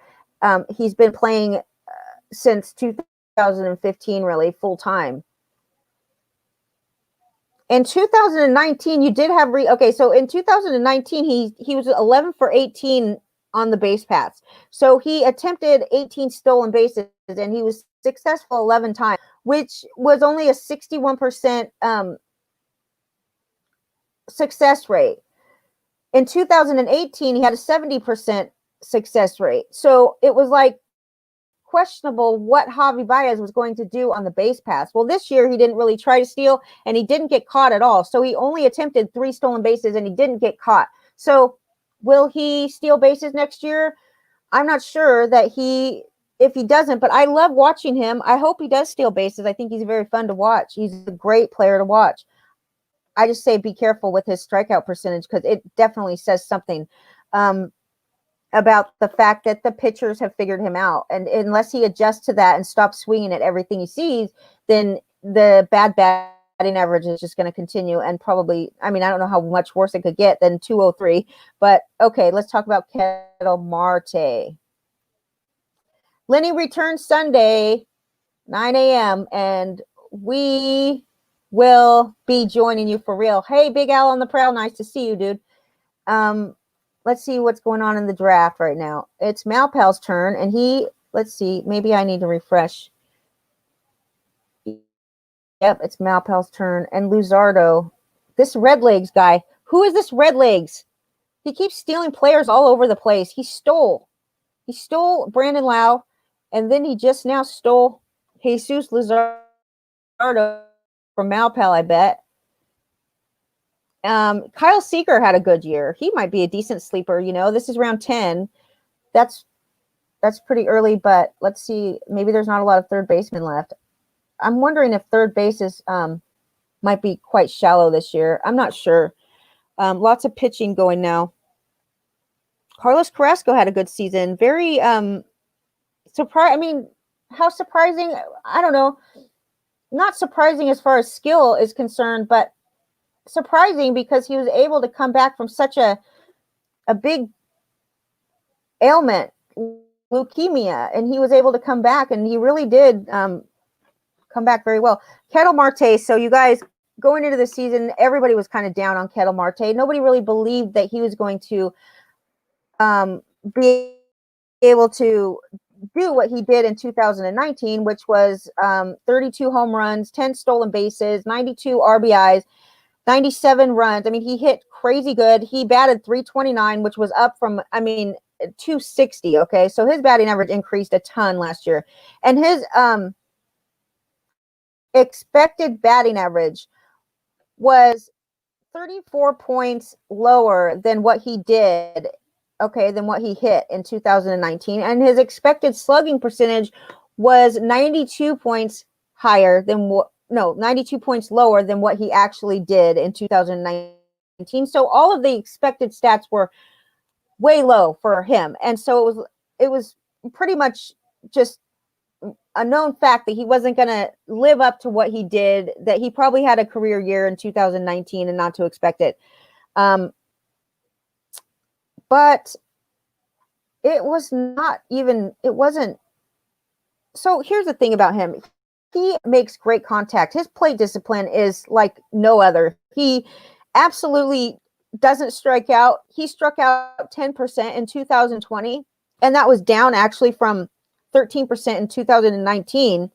he's been playing since 2015, really full time. In 2019, you did have so in 2019 he was 11 for 18 on the base paths. So he attempted 18 stolen bases and he was successful 11 times, which was only a 61% success rate. In 2018, he had a 70% success rate. So it was like questionable what Javi Baez was going to do on the base pass. Well, this year he didn't really try to steal and he didn't get caught at all. So he only attempted 3 stolen bases and he didn't get caught. So will he steal bases next year? I'm not sure that if he doesn't, but I love watching him. I hope he does steal bases. I think he's very fun to watch. He's a great player to watch. I just say be careful with his strikeout percentage because it definitely says something about the fact that the pitchers have figured him out. And unless he adjusts to that and stops swinging at everything he sees, then the bad batting average is just going to continue. And probably, I mean, I don't know how much worse it could get than 203. But okay, let's talk about Ketel Marte. Lenny returns Sunday, 9 a.m. And we will be joining you for real. Hey, Big Al on the prowl. Nice to see you, dude. Let's see what's going on in the draft right now. It's Malpal's turn, and let's see, maybe I need to refresh. Yep, it's Malpal's turn. And Luzardo, this Redlegs guy. Who is this Redlegs? He keeps stealing players all over the place. He stole Brandon Lau, and then he just now stole Jesus Luzardo from Malpal, I bet. Kyle Seager had a good year. He might be a decent sleeper. This is round 10. That's pretty early, but let's see. Maybe there's not a lot of third basemen left. I'm wondering if third bases might be quite shallow this year. I'm not sure. Lots of pitching going now. Carlos Carrasco had a good season. Very surprised. I mean, how surprising? I don't know. Not surprising as far as skill is concerned, but surprising because he was able to come back from such a big ailment, leukemia, and he was able to come back, and he really did come back very well. Ketel Marte, so you guys, going into the season, everybody was kind of down on Ketel Marte. Nobody really believed that he was going to be able to do what he did in 2019, which was 32 home runs, 10 stolen bases, 92 RBIs, 97 runs. I mean, he hit crazy good. He batted 329, which was up from, 260. Okay, so his batting average increased a ton last year, and his expected batting average was 34 points lower than what he did, than what he hit in 2019. And his expected slugging percentage was 92 points higher than 92 points lower than what he actually did in 2019. So all of the expected stats were way low for him. And so it was pretty much just a known fact that he wasn't going to live up to what he did, that he probably had a career year in 2019 and not to expect it. But it wasn't. So here's the thing about him. He makes great contact. His plate discipline is like no other. He absolutely doesn't strike out. He struck out 10% in 2020, and that was down actually from 13% in 2019.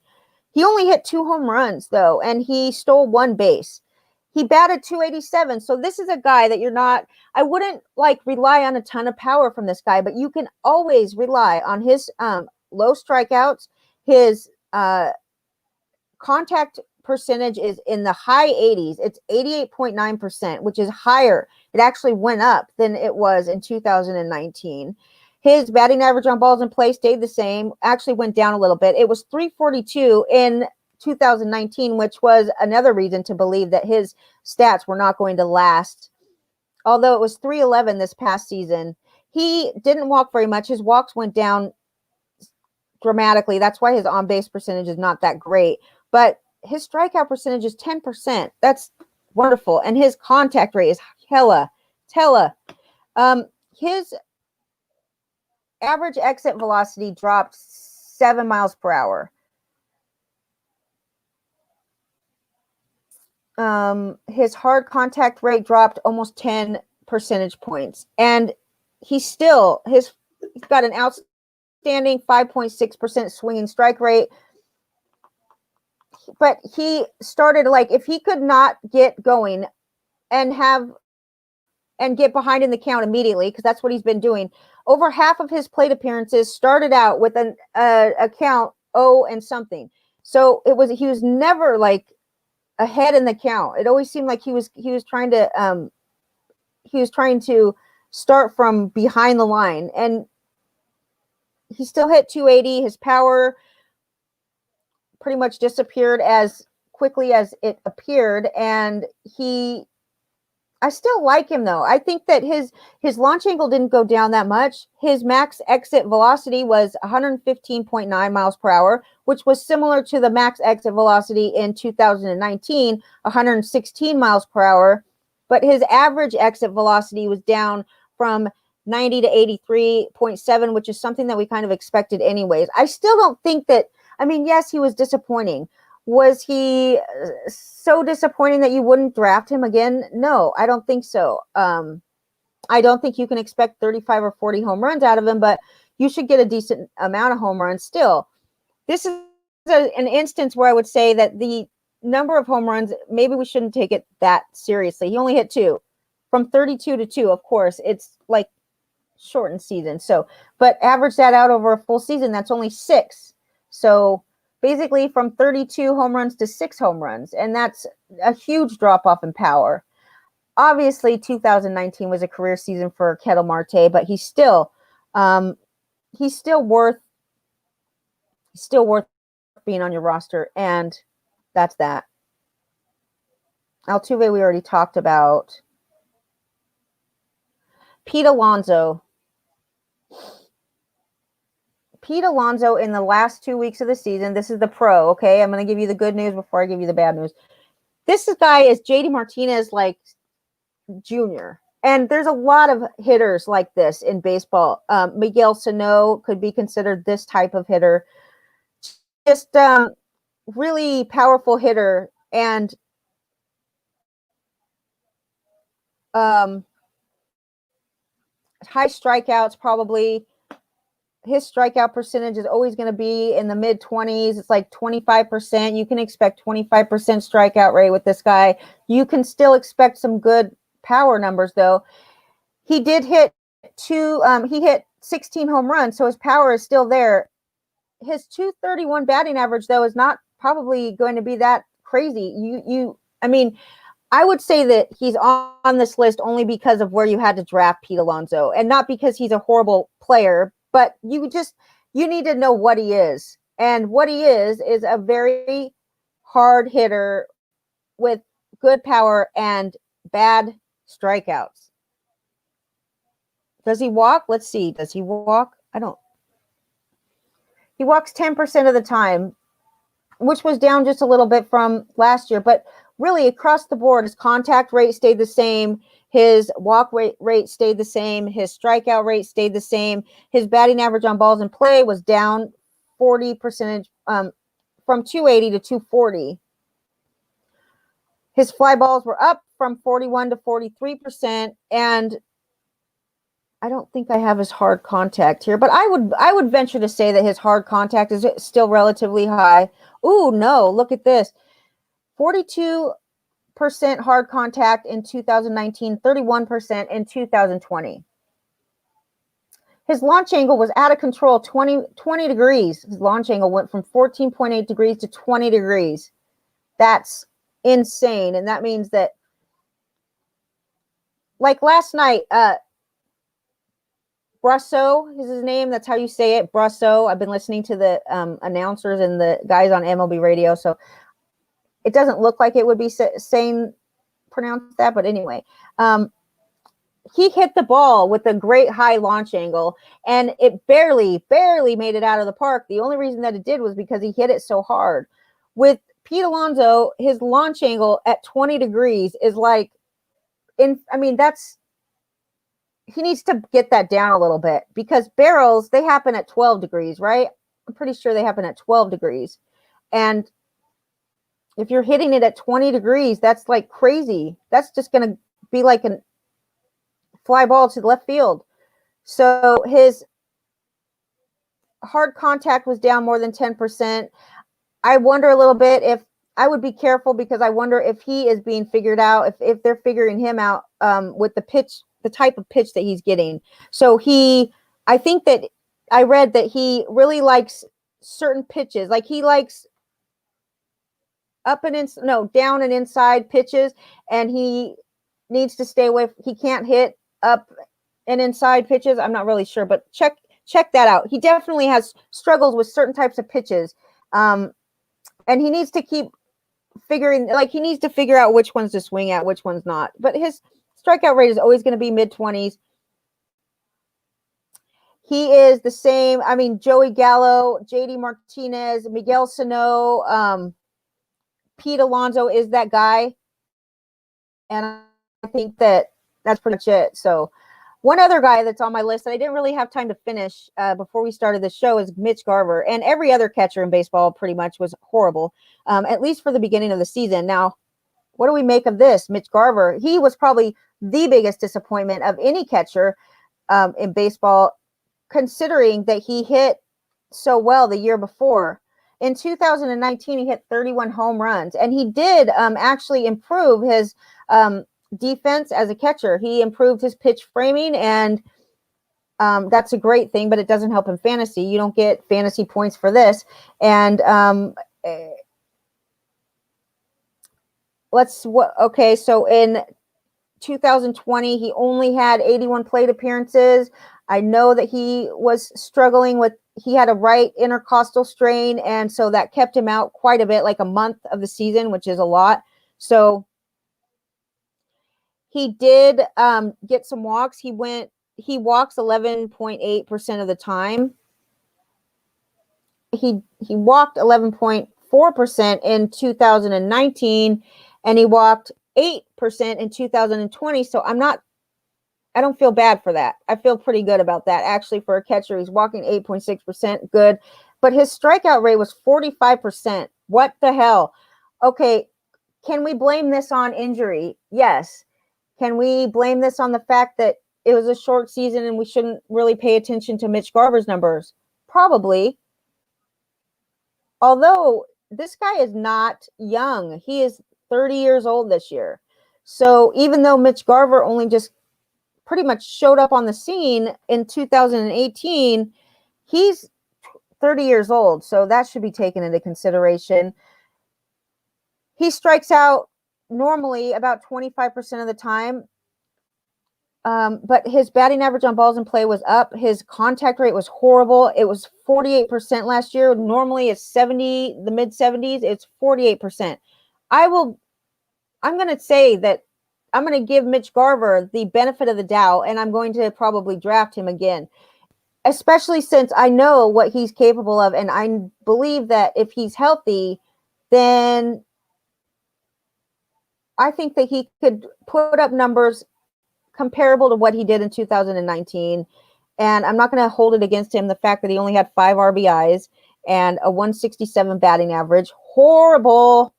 He only hit 2 home runs, though, and he stole 1 base. He batted 287. So this is a guy that I wouldn't rely on a ton of power from this guy, but you can always rely on his low strikeouts. His contact percentage is in the high 80s. It's 88.9%, which is higher. It actually went up than it was in 2019. His batting average on balls in play stayed the same, actually went down a little bit. It was 342 in 2019, which was another reason to believe that his stats were not going to last. Although it was 311 this past season, he didn't walk very much. His walks went down dramatically. That's why his on-base percentage is not that great. But his strikeout percentage is 10%. That's wonderful. And his contact rate is hella. His average exit velocity dropped 7 miles per hour. His hard contact rate dropped almost 10 percentage points. And he's got an outstanding 5.6% swinging strike rate. But he started, if he could not get going and get behind in the count immediately, because that's what he's been doing, over half of his plate appearances started out with a count 0 and something. So he was never ahead in the count. It always seemed like he was trying to start from behind the line, and he still hit 280. His power pretty much disappeared as quickly as it appeared, and I still like him, though. I think that his launch angle didn't go down that much. His max exit velocity was 115.9 miles per hour, which was similar to the max exit velocity in 2019, 116 miles per hour. But his average exit velocity was down from 90 to 83.7, which is something that we kind of expected anyways. I still don't think that, yes, he was disappointing. Was he so disappointing that you wouldn't draft him again? No, I don't think so. I don't think you can expect 35 or 40 home runs out of him, but you should get a decent amount of home runs still. This is an instance where I would say that the number of home runs, maybe we shouldn't take it that seriously. He only hit 2. From 32 to 2, of course, it's shortened season. So, but average that out over a full season, that's only 6. So basically from 32 home runs to 6 home runs. And that's a huge drop off in power. Obviously 2019 was a career season for Ketel Marte, but he's still worth being on your roster. And that's that. Altuve, we already talked about. Pete Alonso in the last 2 weeks of the season, this is the pro, okay? I'm going to give you the good news before I give you the bad news. This guy is JD Martinez, junior. And there's a lot of hitters like this in baseball. Miguel Sano could be considered this type of hitter. Just really powerful hitter, and high strikeouts probably. His strikeout percentage is always going to be in the mid 20s. It's like 25%. You can expect 25% strikeout rate with this guy. You can still expect some good power numbers, though. He did hit he hit 16 home runs, so his power is still there. His 231 batting average, though, is not probably going to be that crazy. I mean, I would say that he's on this list only because of where you had to draft Pete Alonso, and not because he's a horrible player, but you need to know what he is. And what he is a very hard hitter with good power and bad strikeouts. Does he walk? Let's see. Does he walk? He walks 10% of the time, which was down just a little bit from last year, but really across the board, his contact rate stayed the same. His walk rate stayed the same. His strikeout rate stayed the same. His batting average on balls in play was down 40% from 280 to 240. His fly balls were up from 41 to 43%, and I don't think I have his hard contact here, but I would venture to say that his hard contact is still relatively high. Ooh, no, look at this. 42% hard contact in 2019, 31% in 2020. His launch angle was out of control, 20 degrees. His launch angle went from 14.8 degrees to 20 degrees. That's insane. And that means that, like last night, Brosseau is his name. That's how you say it, Brosseau. I've been listening to the announcers and the guys on MLB radio, so it doesn't look like it would be pronounced that, but anyway. He hit the ball with a great high launch angle, and it barely made it out of the park. The only reason that it did was because he hit it so hard. With Pete Alonso, his launch angle at 20 degrees is like, he needs to get that down a little bit, because barrels, they happen at 12 degrees, right? I'm pretty sure they happen at 12 degrees. And if you're hitting it at 20 degrees, that's like crazy. That's just going to be like a fly ball to the left field. So his hard contact was down more than 10%. I wonder a little bit if I would be careful, because I wonder if he is being figured out, if they're figuring him out with the pitch, the type of pitch that he's getting. So I think that I read that he really likes certain pitches. Like he likes down and inside pitches, and he needs to stay away. He can't hit up and inside pitches. I'm not really sure, but check that out. He definitely has struggles with certain types of pitches. And he needs to keep he needs to figure out which ones to swing at, which ones not. But his strikeout rate is always going to be mid-20s. He is the same. I mean, Joey Gallo, JD Martinez, Miguel Sano, Pete Alonso is that guy. And I think that's pretty much it. So one other guy that's on my list that I didn't really have time to finish before we started the show is Mitch Garver. And every other catcher in baseball pretty much was horrible, at least for the beginning of the season. Now, what do we make of this? Mitch Garver, he was probably the biggest disappointment of any catcher in baseball, considering that he hit so well the year before. In 2019, he hit 31 home runs, and he did actually improve his defense as a catcher. He improved his pitch framing, and that's a great thing, but it doesn't help in fantasy. You don't get fantasy points for this. And so in 2020, he only had 81 plate appearances. I know that he was struggling he had a right intercostal strain, and so that kept him out quite a bit, like a month of the season, which is a lot. So he did get some walks. He walks 11.8% of the time. He walked 11.4% in 2019, and he walked 8% in 2020. So I'm not I don't feel bad for that. I feel pretty good about that. Actually, for a catcher, he's walking 8.6%, good. But his strikeout rate was 45%. What the hell? Okay, can we blame this on injury? Yes. Can we blame this on the fact that it was a short season and we shouldn't really pay attention to Mitch Garver's numbers? Probably. Although this guy is not young. He is 30 years old this year. So even though Mitch Garver only just pretty much showed up on the scene in 2018, he's 30 years old. So that should be taken into consideration. He strikes out normally about 25% of the time. But his batting average on balls in play was up. His contact rate was horrible. It was 48% last year. Normally it's 70, the mid 70s. It's 48%. I'm going to say that I'm going to give Mitch Garver the benefit of the doubt, and I'm going to probably draft him again, especially since I know what he's capable of. And I believe that if he's healthy, then I think that he could put up numbers comparable to what he did in 2019. And I'm not going to hold it against him, the fact that he only had 5 RBIs and a 167 batting average. Horrible.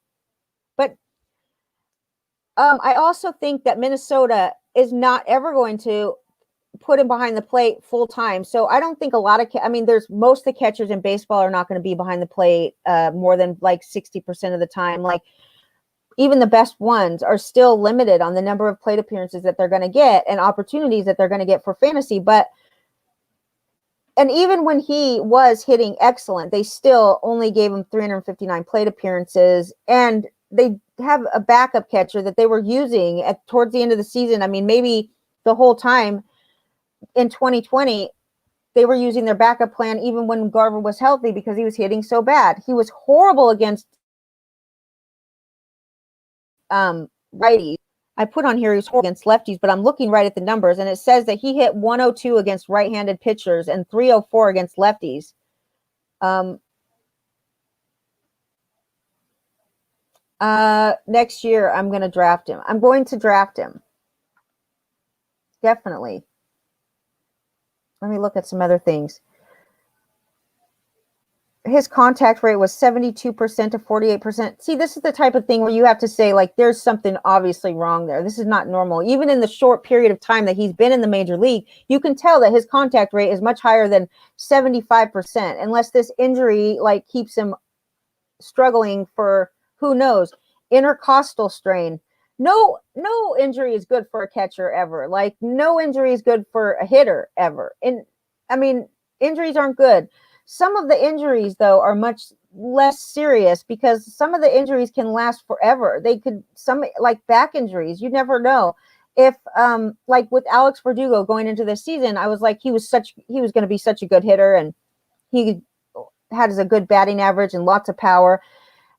But I also think that Minnesota is not ever going to put him behind the plate full time. So I don't think a lot of, there's most of the catchers in baseball are not going to be behind the plate more than like 60% of the time. Like, even the best ones are still limited on the number of plate appearances that they're going to get and opportunities that they're going to get for fantasy. And even when he was hitting excellent, they still only gave him 359 plate appearances, and they have a backup catcher that they were using towards the end of the season. I mean, maybe the whole time in 2020, they were using their backup plan even when Garver was healthy because he was hitting so bad. He was horrible against righties. I put on here he's horrible against lefties, but I'm looking right at the numbers, and it says that he hit 102 against right-handed pitchers and 304 against lefties. Next year, I'm going to draft him. I'm going to draft him. Definitely. Let me look at some other things. His contact rate was 72% to 48%. See, this is the type of thing where you have to say, like, there's something obviously wrong there. This is not normal. Even in the short period of time that he's been in the major league, you can tell that his contact rate is much higher than 75%, unless this injury, like, keeps him struggling for, who knows, intercostal strain. No injury is good for a catcher ever. Like, no injury is good for a hitter ever. And, injuries aren't good. Some of the injuries, though, are much less serious because some of the injuries can last forever. Like back injuries, you never know. If, like with Alex Verdugo going into this season, I was like, he was going to be such a good hitter, and he has a good batting average and lots of power.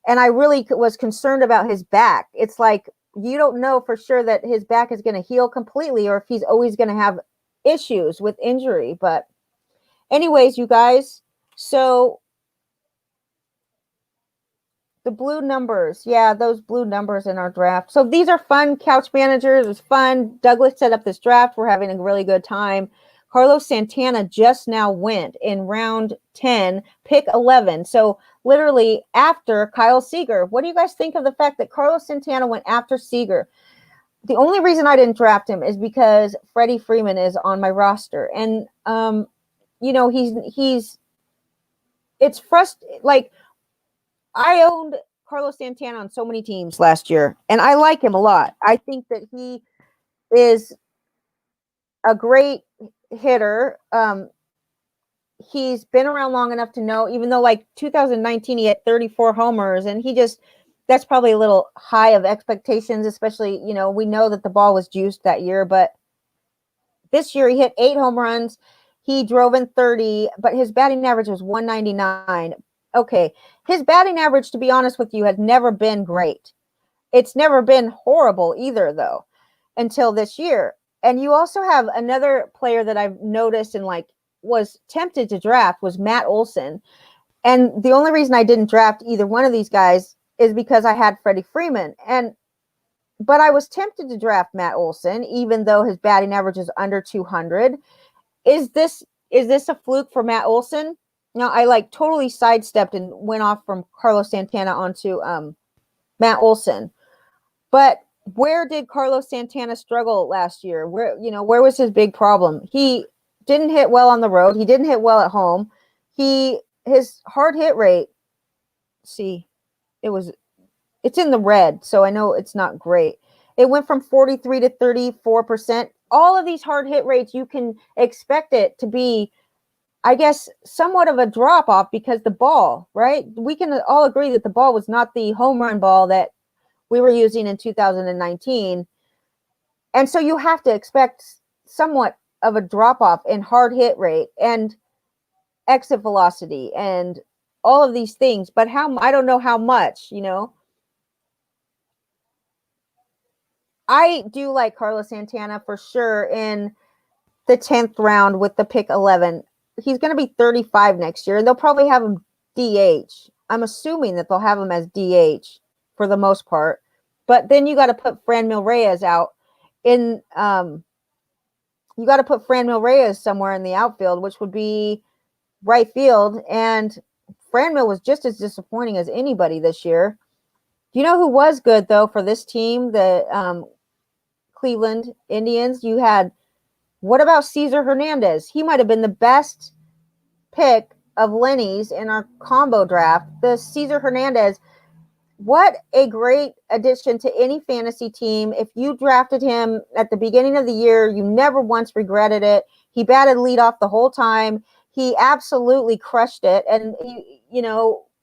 And I really was concerned about his back. It's like, you don't know for sure that his back is going to heal completely or if he's always going to have issues with injury. But anyways, you guys, so the blue numbers, those blue numbers in our draft. So these are fun. Couch Managers, it was fun. Douglas set up this draft. We're having a really good time. Carlos Santana just now went in round 10, pick 11. So literally after Kyle Seager. What do you guys think of the fact that Carlos Santana went after Seager? The only reason I didn't draft him is because Freddie Freeman is on my roster. And, it's frustrating. Like, I owned Carlos Santana on so many teams last year, and I like him a lot. I think that he is a great hitter. He's been around long enough to know, even though like 2019, he had 34 homers, and that's probably a little high of expectations, especially, we know that the ball was juiced that year, but this year he hit 8 home runs. He drove in 30, but his batting average was 199. Okay. His batting average, to be honest with you, has never been great. It's never been horrible either, though, until this year. And you also have another player that I've noticed and was tempted to draft was Matt Olson. And the only reason I didn't draft either one of these guys is because I had Freddie Freeman. And but I was tempted to draft Matt Olson, even though his batting average is under 200. Is this a fluke for Matt Olson? Now, I like totally sidestepped and went off from Carlos Santana onto Matt Olson. But where did Carlos Santana struggle last year? Where was his big problem? He didn't hit well on the road. He didn't hit well at home. His hard hit rate, it's in the red, so I know it's not great. It went from 43 to 34%. All of these hard hit rates, you can expect it to be, I guess, somewhat of a drop off because the ball, right? We can all agree that the ball was not the home run ball that we were using in 2019. And so you have to expect somewhat of a drop off in hard hit rate and exit velocity and all of these things. But I don't know how much, I do like Carlos Santana for sure in the 10th round with the pick 11. He's going to be 35 next year, and they'll probably have him DH. I'm assuming that they'll have him as DH for the most part. But then you got to put Franmil Reyes out in you got to put Franmil Reyes somewhere in the outfield, which would be right field. And Franmil was just as disappointing as anybody this year. Do you know who was good, though, for this team, the Cleveland Indians? What about Cesar Hernandez? He might have been the best pick of Lenny's in our combo draft. The Cesar Hernandez, what a great addition to any fantasy team. If you drafted him at the beginning of the year, you never once regretted it. He batted leadoff the whole time. He absolutely crushed it. And,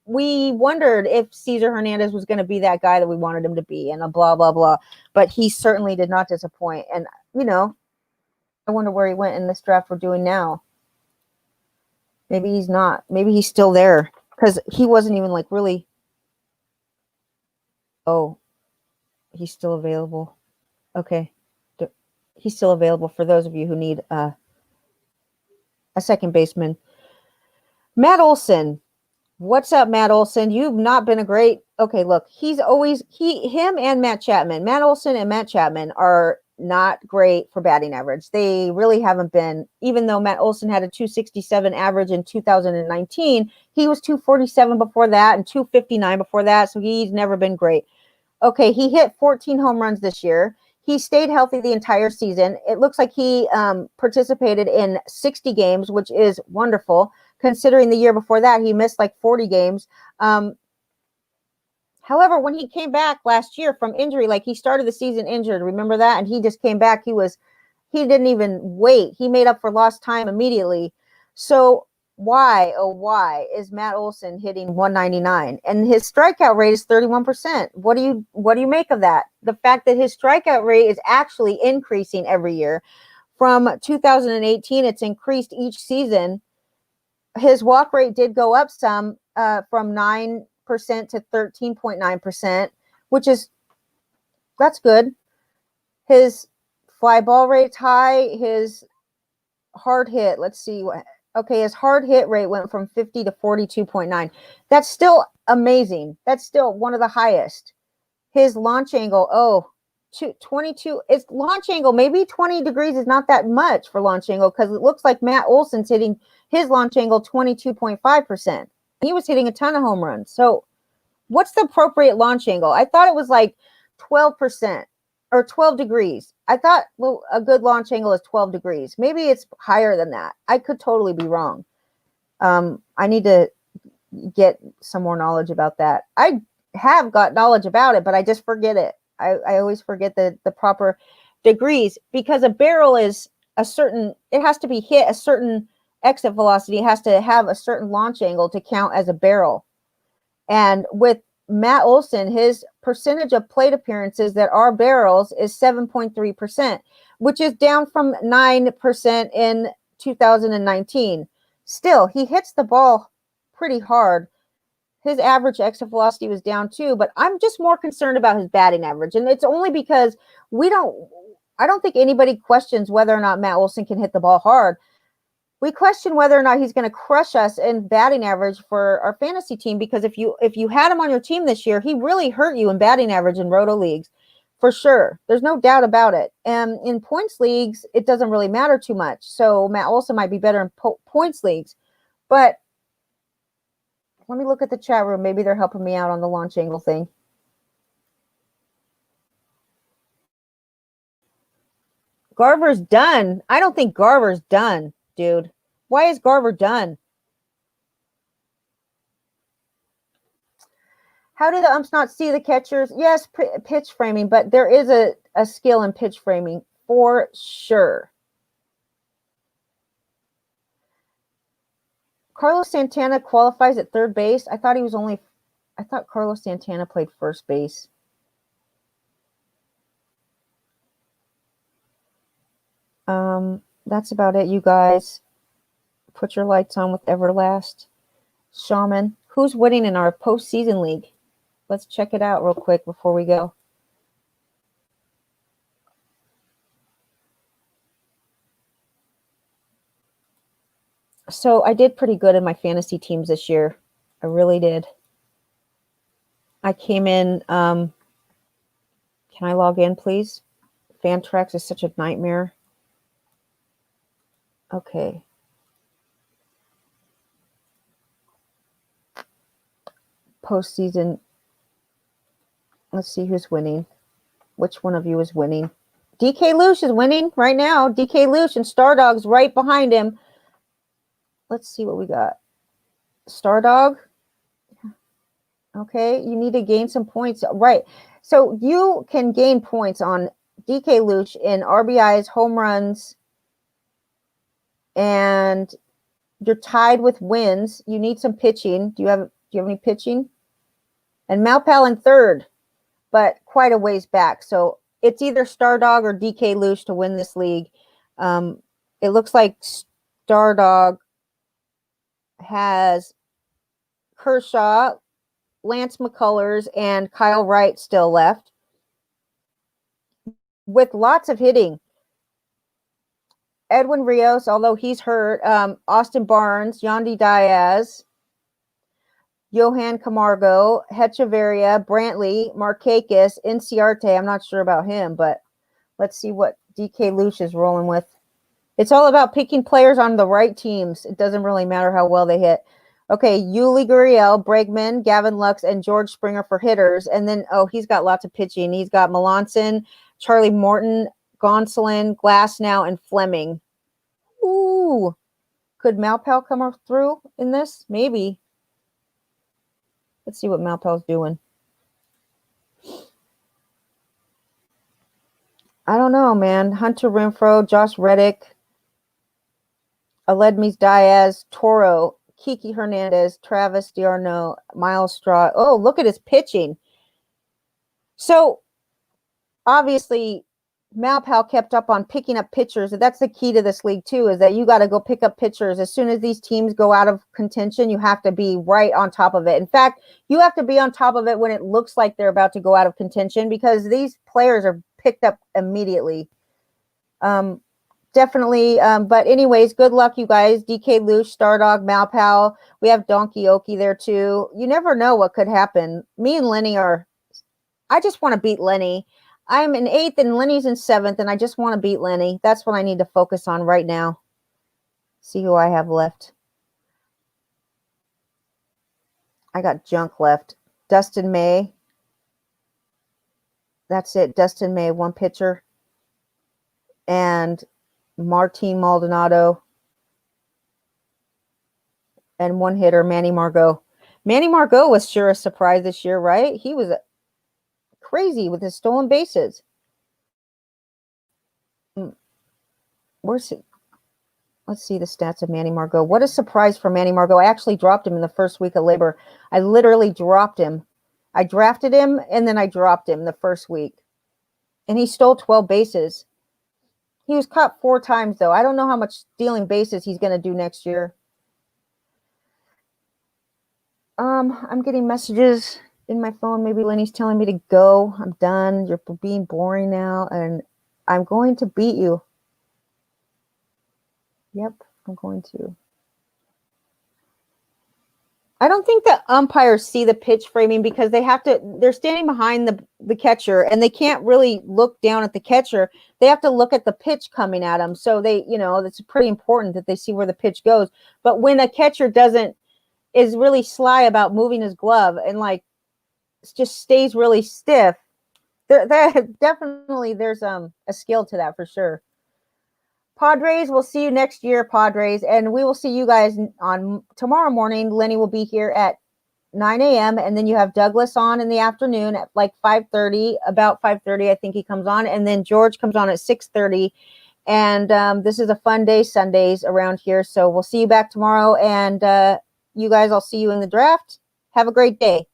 we wondered if Cesar Hernandez was going to be that guy that we wanted him to be and a blah, blah, blah. But he certainly did not disappoint. And, I wonder where he went in this draft we're doing now. Maybe he's not. Maybe he's still there because he wasn't even really. Oh, he's still available. Okay. He's still available for those of you who need a second baseman. Matt Olson. What's up, Matt Olson? You've not been a great. Okay, look, him and Matt Chapman. Matt Olson and Matt Chapman are not great for batting average. They really haven't been, even though Matt Olson had a 267 average in 2019, he was 247 before that and 259 before that. So he's never been great. Okay, he hit 14 home runs this year. He stayed healthy the entire season. It looks like he participated in 60 games, which is wonderful, considering the year before that he missed 40 games. However, when he came back last year from injury, he started the season injured, remember that? And he just came back. He didn't even wait. He made up for lost time immediately. So why is Matt Olson hitting 199? And his strikeout rate is 31%. What do you make of that? The fact that his strikeout rate is actually increasing every year. From 2018, it's increased each season. His walk rate did go up some from 9% to 13.9%, that's good. His fly ball rate's high. His hard hit, let's see what. Okay, his hard hit rate went from 50 to 42.9. That's still amazing. That's still one of the highest. His launch angle, 22. It's launch angle. Maybe 20 degrees is not that much for launch angle because it looks like Matt Olson's hitting his launch angle 22.5%. He was hitting a ton of home runs. So what's the appropriate launch angle? I thought it was 12% or 12 degrees. I thought, a good launch angle is 12 degrees. Maybe it's higher than that. I could totally be wrong. I need to get some more knowledge about that. I have got knowledge about it, but I just forget it. I always forget the proper degrees because a barrel is it has to be hit a certain exit velocity. It has to have a certain launch angle to count as a barrel. And with Matt Olson, his percentage of plate appearances that are barrels is 7.3%, which is down from 9% in 2019. Still, he hits the ball pretty hard. His average exit velocity was down too, but I'm just more concerned about his batting average. And it's only because I don't think anybody questions whether or not Matt Olson can hit the ball hard. We question whether or not he's going to crush us in batting average for our fantasy team, because if you had him on your team this year, he really hurt you in batting average in roto leagues. for sure. There's no doubt about it. And in points leagues, it doesn't really matter too much. So Matt Olson might be better in points leagues. But let me look at the chat room. Maybe they're helping me out on the launch angle thing. Garver's done. I don't think Garver's done, dude. Why is Garver done? How do the umps not see the catchers? Yes, pitch framing, but there is a skill in pitch framing for sure. Carlos Santana qualifies at third base. I thought Carlos Santana played first base. That's about it, you guys. Put your lights on with Everlast. Shaman. Who's winning in our postseason league? Let's check it out real quick before we go. So I did pretty good in my fantasy teams this year. I really did. I came in. Can I log in, please? Fantrax is such a nightmare. Okay. Postseason. Let's see who's winning. Which one of you is winning? DK Lush is winning right now. DK Lush and Stardog's right behind him. Let's see what we got. Stardog. Okay, you need to gain some points. Right. So you can gain points on DK Luch in RBIs, home runs, and you're tied with wins. You need some pitching. Do you have any pitching? And Malpal in third, but quite a ways back. So it's either Stardog or DK Luch to win this league. It looks like Stardog has Kershaw, Lance McCullers, and Kyle Wright still left with lots of hitting. Edwin Rios, although he's hurt, Austin Barnes, Yandy Diaz, Johan Camargo, Hechavarria, Brantley, Markakis, Inciarte. I'm not sure about him, but let's see what DK Luch is rolling with. It's all about picking players on the right teams. It doesn't really matter how well they hit. Okay, Yuli Gurriel, Bregman, Gavin Lux, and George Springer for hitters. And then, he's got lots of pitching. He's got Melanson, Charlie Morton, Gonsolin, Glasnow, and Fleming. Ooh. Could Malpal come through in this? Maybe. Let's see what Malpal's doing. I don't know, man. Hunter Renfroe, Josh Reddick, Aledmys Diaz, Toro, Kiki Hernandez, Travis d'Arnaud, Miles Straw. Oh, look at his pitching. So, obviously, Malpal kept up on picking up pitchers. That's the key to this league, too, is that you got to go pick up pitchers. As soon as these teams go out of contention, you have to be right on top of it. In fact, you have to be on top of it when it looks like they're about to go out of contention because these players are picked up immediately. Definitely. But anyways, good luck, you guys. DK Luch, Stardog, Malpal. We have Donkey Oki there, too. You never know what could happen. Me and Lenny I just want to beat Lenny. I'm in 8th and Lenny's in 7th, and I just want to beat Lenny. That's what I need to focus on right now. See who I have left. I got junk left. Dustin May. That's it. Dustin May, one pitcher. And Martin Maldonado. And one hitter, Manny Margot. Manny Margot was sure a surprise this year, right? He was crazy with his stolen bases. Where's it? Let's see the stats of Manny Margot. What a surprise for Manny Margot. I actually dropped him in the first week of labor. I literally dropped him. I drafted him, and then I dropped him the first week. And he stole 12 bases. He was caught 4 times, though. I don't know how much stealing bases he's going to do next year. I'm getting messages in my phone. Maybe Lenny's telling me to go. I'm done. You're being boring now, and I'm going to beat you. Yep, I'm going to. I don't think the umpires see the pitch framing because they're standing behind the catcher and they can't really look down at the catcher. They have to look at the pitch coming at them. So it's pretty important that they see where the pitch goes. But when a catcher is really sly about moving his glove and like just stays really stiff, there definitely there's a skill to that for sure. Padres, we'll see you next year, Padres, and we will see you guys on tomorrow morning. Lenny will be here at 9 a.m. and then you have Douglas on in the afternoon at like 5:30, about 5:30, I think he comes on, and then George comes on at 6:30. And this is a fun day, Sundays around here. So we'll see you back tomorrow, and you guys, I'll see you in the draft. Have a great day.